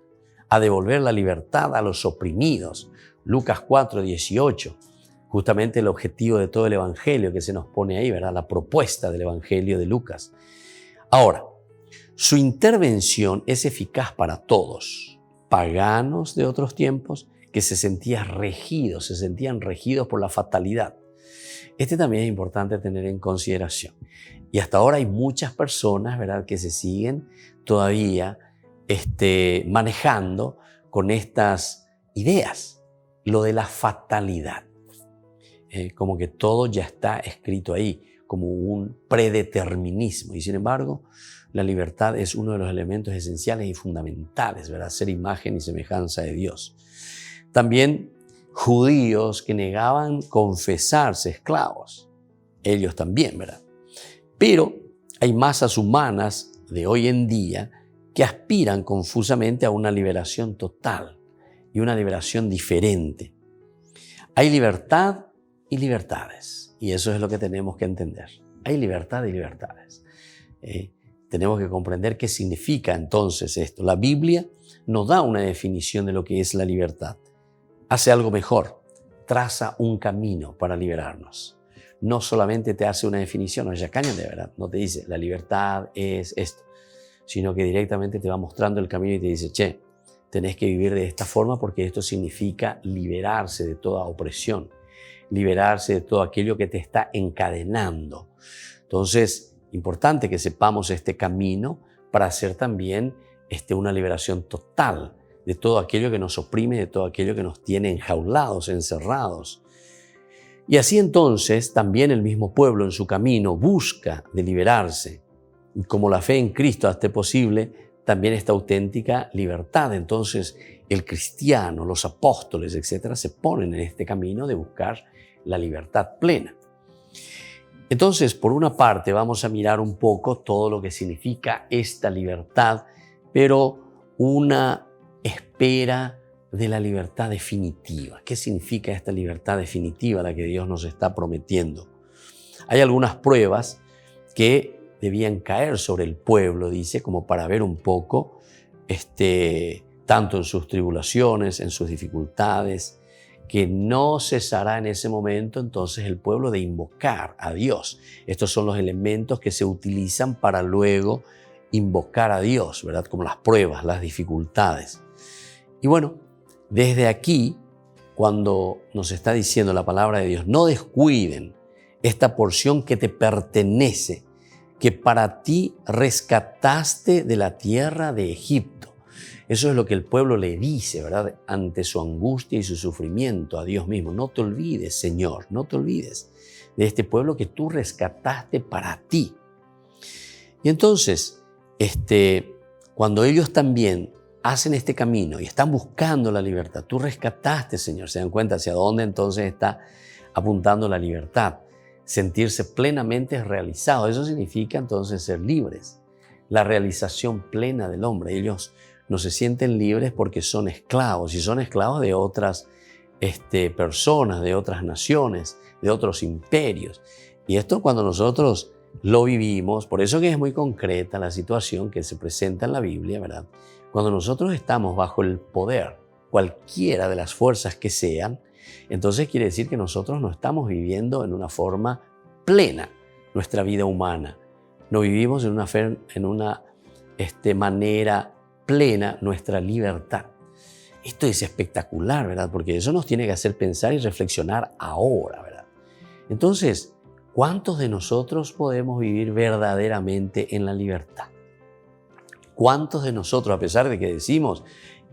Speaker 3: a devolver la libertad a los oprimidos. Lucas 4:18, justamente el objetivo de todo el evangelio que se nos pone ahí, ¿verdad? La propuesta del evangelio de Lucas. Ahora, su intervención es eficaz para todos, paganos de otros tiempos que se sentían regidos por la fatalidad. Este también es importante tener en consideración. Y hasta ahora hay muchas personas, ¿verdad?, que se siguen todavía manejando con estas ideas, lo de la fatalidad. Como que todo ya está escrito ahí, como un predeterminismo. Y sin embargo, la libertad es uno de los elementos esenciales y fundamentales, ¿verdad? Ser imagen y semejanza de Dios. También judíos que negaban confesarse esclavos. Ellos también, ¿verdad? Pero hay masas humanas de hoy en día que aspiran confusamente a una liberación total y una liberación diferente. Hay libertad y libertades, y eso es lo que tenemos que entender. Hay libertad y libertades. Tenemos que comprender qué significa entonces esto. La Biblia nos da una definición de lo que es la libertad. Hace algo mejor, traza un camino para liberarnos. No solamente te hace una definición, de verdad, no te dice la libertad es esto, sino que directamente te va mostrando el camino y te dice, tenés que vivir de esta forma porque esto significa liberarse de toda opresión, liberarse de todo aquello que te está encadenando. Entonces, importante que sepamos este camino para hacer también una liberación total de todo aquello que nos oprime, de todo aquello que nos tiene enjaulados, encerrados. Y así entonces también el mismo pueblo en su camino busca de liberarse. Y como la fe en Cristo hace posible también esta auténtica libertad. Entonces el cristiano, los apóstoles, etcétera, se ponen en este camino de buscar la libertad plena. Entonces, por una parte, vamos a mirar un poco todo lo que significa esta libertad, pero una espera de la libertad definitiva. ¿Qué significa esta libertad definitiva, la que Dios nos está prometiendo? Hay algunas pruebas que debían caer sobre el pueblo, dice, como para ver un poco, tanto en sus tribulaciones, en sus dificultades, que no cesará en ese momento entonces el pueblo de invocar a Dios. Estos son los elementos que se utilizan para luego invocar a Dios, ¿verdad? Como las pruebas, las dificultades. Y bueno, desde aquí, cuando nos está diciendo la palabra de Dios, no descuiden esta porción que te pertenece, que para ti rescataste de la tierra de Egipto. Eso es lo que el pueblo le dice, ¿verdad? Ante su angustia y su sufrimiento a Dios mismo. No te olvides, Señor, no te olvides de este pueblo que tú rescataste para ti. Y entonces, cuando ellos también hacen este camino y están buscando la libertad, tú rescataste, Señor, se dan cuenta hacia dónde entonces está apuntando la libertad. Sentirse plenamente realizado. Eso significa entonces ser libres. La realización plena del hombre. Ellos no se sienten libres porque son esclavos, y son esclavos de otras personas, de otras naciones, de otros imperios. Y esto cuando nosotros lo vivimos, por eso que es muy concreta la situación que se presenta en la Biblia, ¿verdad? Cuando nosotros estamos bajo el poder, cualquiera de las fuerzas que sean, entonces quiere decir que nosotros no estamos viviendo en una forma plena nuestra vida humana. No vivimos en una manera plena nuestra libertad. Esto es espectacular, ¿verdad? Porque eso nos tiene que hacer pensar y reflexionar ahora, ¿verdad? Entonces, ¿cuántos de nosotros podemos vivir verdaderamente en la libertad? ¿Cuántos de nosotros, a pesar de que decimos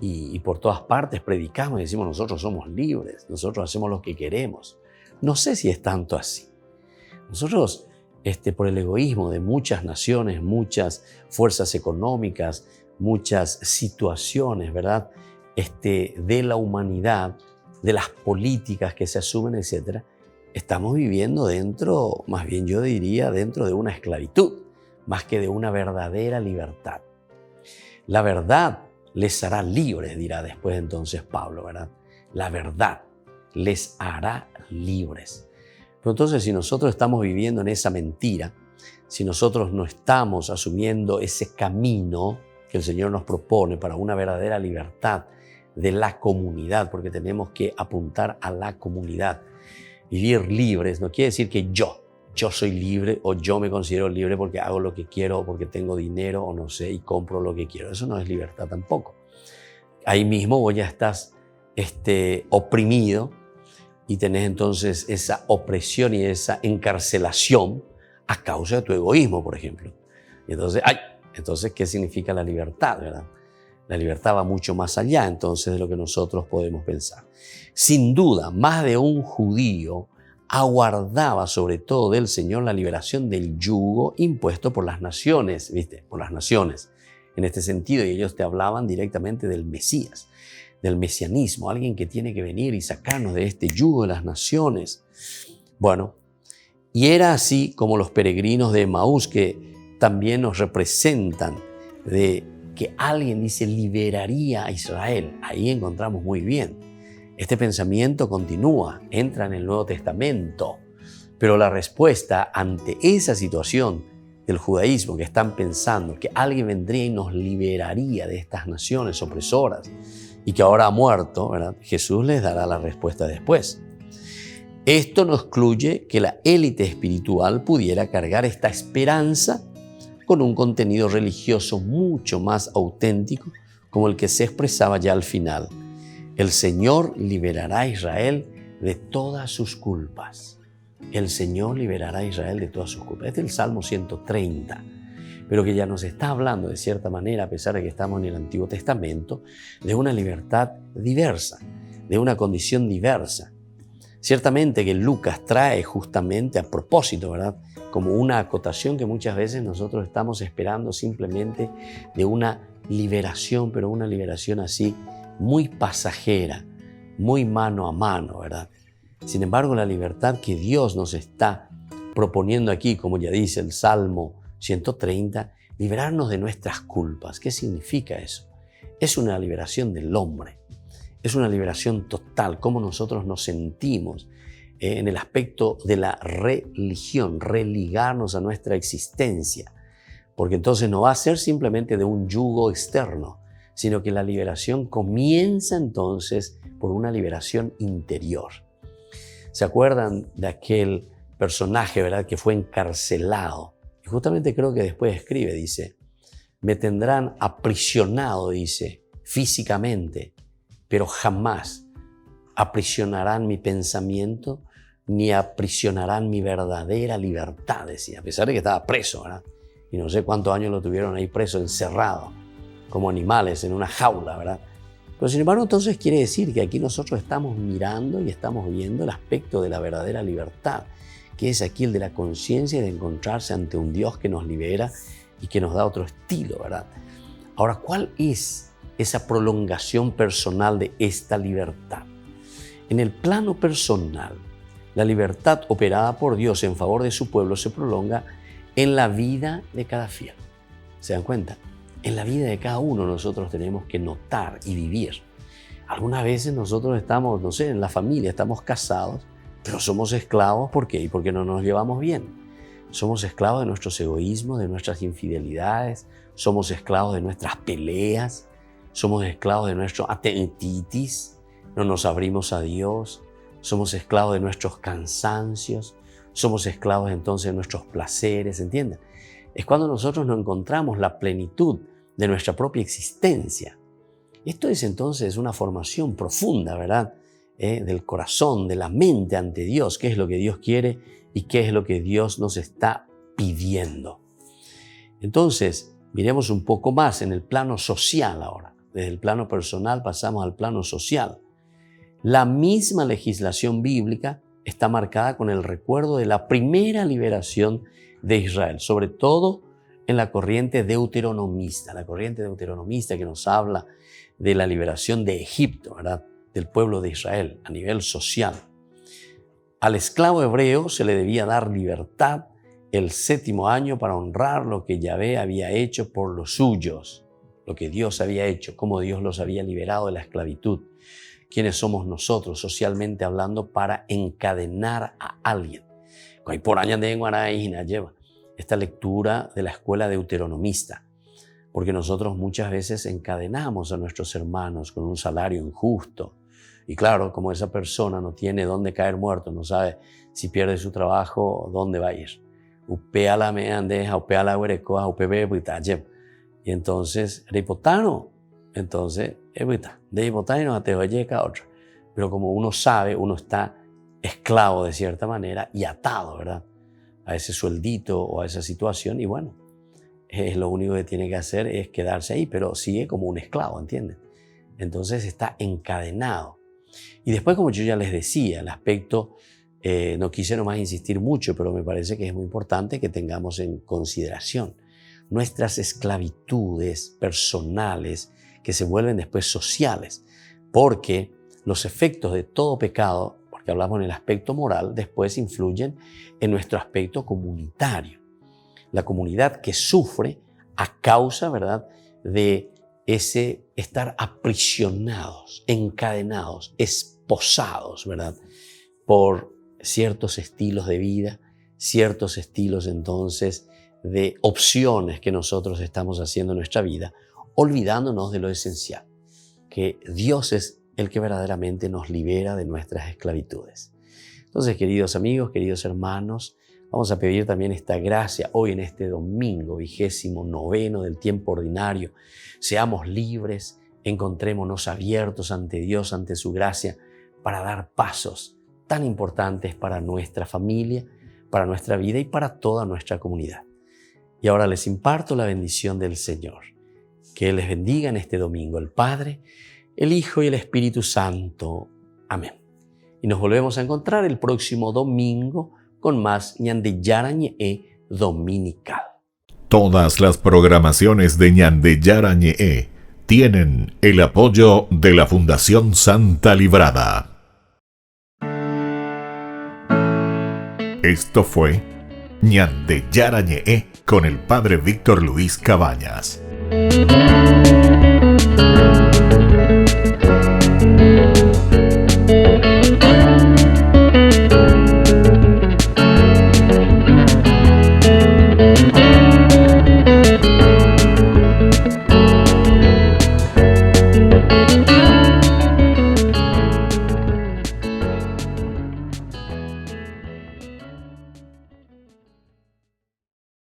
Speaker 3: y por todas partes predicamos y decimos nosotros somos libres, nosotros hacemos lo que queremos? No sé si es tanto así. Nosotros, por el egoísmo de muchas naciones, muchas fuerzas económicas, muchas situaciones, ¿verdad? De la humanidad, de las políticas que se asumen, etc., estamos viviendo dentro, más bien yo diría, dentro de una esclavitud, más que de una verdadera libertad. La verdad, les hará libres, dirá después entonces Pablo, ¿verdad? La verdad les hará libres. Pero entonces, si nosotros estamos viviendo en esa mentira, si nosotros no estamos asumiendo ese camino que el Señor nos propone para una verdadera libertad de la comunidad, porque tenemos que apuntar a la comunidad. Vivir libres no quiere decir que yo soy libre o yo me considero libre porque hago lo que quiero o porque tengo dinero o no sé y compro lo que quiero. Eso no es libertad tampoco. Ahí mismo vos ya estás oprimido y tenés entonces esa opresión y esa encarcelación a causa de tu egoísmo, por ejemplo. Y entonces, ¿qué significa la libertad, verdad? La libertad va mucho más allá, entonces, de lo que nosotros podemos pensar. Sin duda, más de un judío aguardaba sobre todo del Señor la liberación del yugo impuesto por las naciones, ¿viste? Por las naciones. En este sentido, y ellos te hablaban directamente del Mesías, del mesianismo, alguien que tiene que venir y sacarnos de este yugo de las naciones. Bueno, y era así como los peregrinos de Emaús, que también nos representan de que alguien dice liberaría a Israel. Ahí encontramos muy bien. Este pensamiento continúa, entra en el Nuevo Testamento, pero la respuesta ante esa situación del judaísmo que están pensando que alguien vendría y nos liberaría de estas naciones opresoras y que ahora ha muerto, ¿verdad? Jesús les dará la respuesta después. Esto no excluye que la élite espiritual pudiera cargar esta esperanza con un contenido religioso mucho más auténtico, como el que se expresaba ya al final. El Señor liberará a Israel de todas sus culpas. El Señor liberará a Israel de todas sus culpas. Este es el Salmo 130, pero que ya nos está hablando de cierta manera, a pesar de que estamos en el Antiguo Testamento, de una libertad diversa, de una condición diversa. Ciertamente que Lucas trae justamente a propósito, ¿verdad?, como una acotación que muchas veces nosotros estamos esperando simplemente de una liberación, pero una liberación así muy pasajera, muy mano a mano, ¿verdad? Sin embargo, la libertad que Dios nos está proponiendo aquí, como ya dice el Salmo 130, liberarnos de nuestras culpas. ¿Qué significa eso? Es una liberación del hombre, es una liberación total, cómo nosotros nos sentimos en el aspecto de la religión, religarnos a nuestra existencia, porque entonces no va a ser simplemente de un yugo externo, sino que la liberación comienza entonces por una liberación interior. ¿Se acuerdan de aquel personaje, verdad, que fue encarcelado? Y justamente creo que después escribe, dice, me tendrán aprisionado, dice, físicamente, pero jamás aprisionarán mi pensamiento ni aprisionarán mi verdadera libertad, decía, a pesar de que estaba preso, ¿verdad? Y no sé cuántos años lo tuvieron ahí preso, encerrado, como animales en una jaula, ¿verdad? Pero sin embargo, entonces quiere decir que aquí nosotros estamos mirando y estamos viendo el aspecto de la verdadera libertad, que es aquí el de la conciencia y de encontrarse ante un Dios que nos libera y que nos da otro estilo, ¿verdad? Ahora, ¿cuál es esa prolongación personal de esta libertad? En el plano personal, la libertad operada por Dios en favor de su pueblo se prolonga en la vida de cada fiel. ¿Se dan cuenta? En la vida de cada uno nosotros tenemos que notar y vivir. Algunas veces nosotros estamos, no sé, en la familia, estamos casados, pero somos esclavos. ¿Por qué? Y porque no nos llevamos bien. Somos esclavos de nuestros egoísmos, de nuestras infidelidades, somos esclavos de nuestras peleas, somos esclavos de nuestro apetitis, no nos abrimos a Dios, somos esclavos de nuestros cansancios, somos esclavos entonces de nuestros placeres, ¿entienden? Es cuando nosotros no encontramos la plenitud de nuestra propia existencia. Esto es entonces una formación profunda, ¿verdad? Del corazón, de la mente ante Dios, qué es lo que Dios quiere y qué es lo que Dios nos está pidiendo. Entonces, miremos un poco más en el plano social ahora. Desde el plano personal pasamos al plano social. La misma legislación bíblica está marcada con el recuerdo de la primera liberación de Israel, sobre todo en la corriente deuteronomista, que nos habla de la liberación de Egipto, ¿verdad?, del pueblo de Israel a nivel social. Al esclavo hebreo se le debía dar libertad el 7º año para honrar lo que Yahvé había hecho por los suyos. lo que Dios había hecho, cómo Dios los había liberado de la esclavitud, quiénes somos nosotros socialmente hablando para encadenar a alguien. Esta lectura de la escuela deuteronomista, porque nosotros muchas veces encadenamos a nuestros hermanos con un salario injusto. Y claro, como esa persona no tiene dónde caer muerto, no sabe si pierde su trabajo, dónde va a ir. Y entonces, pero como uno sabe, uno está esclavo de cierta manera y atado, ¿verdad?, a ese sueldito o a esa situación, y bueno, lo único que tiene que hacer es quedarse ahí, pero sigue como un esclavo, ¿entienden? Entonces está encadenado. Y después, como yo ya les decía, el aspecto, no quise nomás insistir mucho, pero me parece que es muy importante que tengamos en consideración nuestras esclavitudes personales que se vuelven después sociales, porque los efectos de todo pecado, porque hablamos en el aspecto moral, después influyen en nuestro aspecto comunitario. La comunidad que sufre a causa, ¿verdad?, de ese estar aprisionados, encadenados, esposados, ¿verdad?, por ciertos estilos de vida, ciertos estilos entonces de opciones que nosotros estamos haciendo en nuestra vida, olvidándonos de lo esencial, que Dios es el que verdaderamente nos libera de nuestras esclavitudes. Entonces, queridos amigos, queridos hermanos, vamos a pedir también esta gracia hoy en este domingo 29 del tiempo ordinario. Seamos libres, encontrémonos abiertos ante Dios, ante su gracia, para dar pasos tan importantes para nuestra familia, para nuestra vida y para toda nuestra comunidad. Y ahora les imparto la bendición del Señor. Que Él les bendiga en este domingo, el Padre, el Hijo y el Espíritu Santo. Amén. Y nos volvemos a encontrar el próximo domingo con más Ñande Yara Ñe'e Dominical.
Speaker 2: Todas las programaciones de Ñande Yara Ñe'e tienen el apoyo de la Fundación Santa Librada. Esto fue Ñande Yara Ñe'e con el Padre Víctor Luis Cabañas.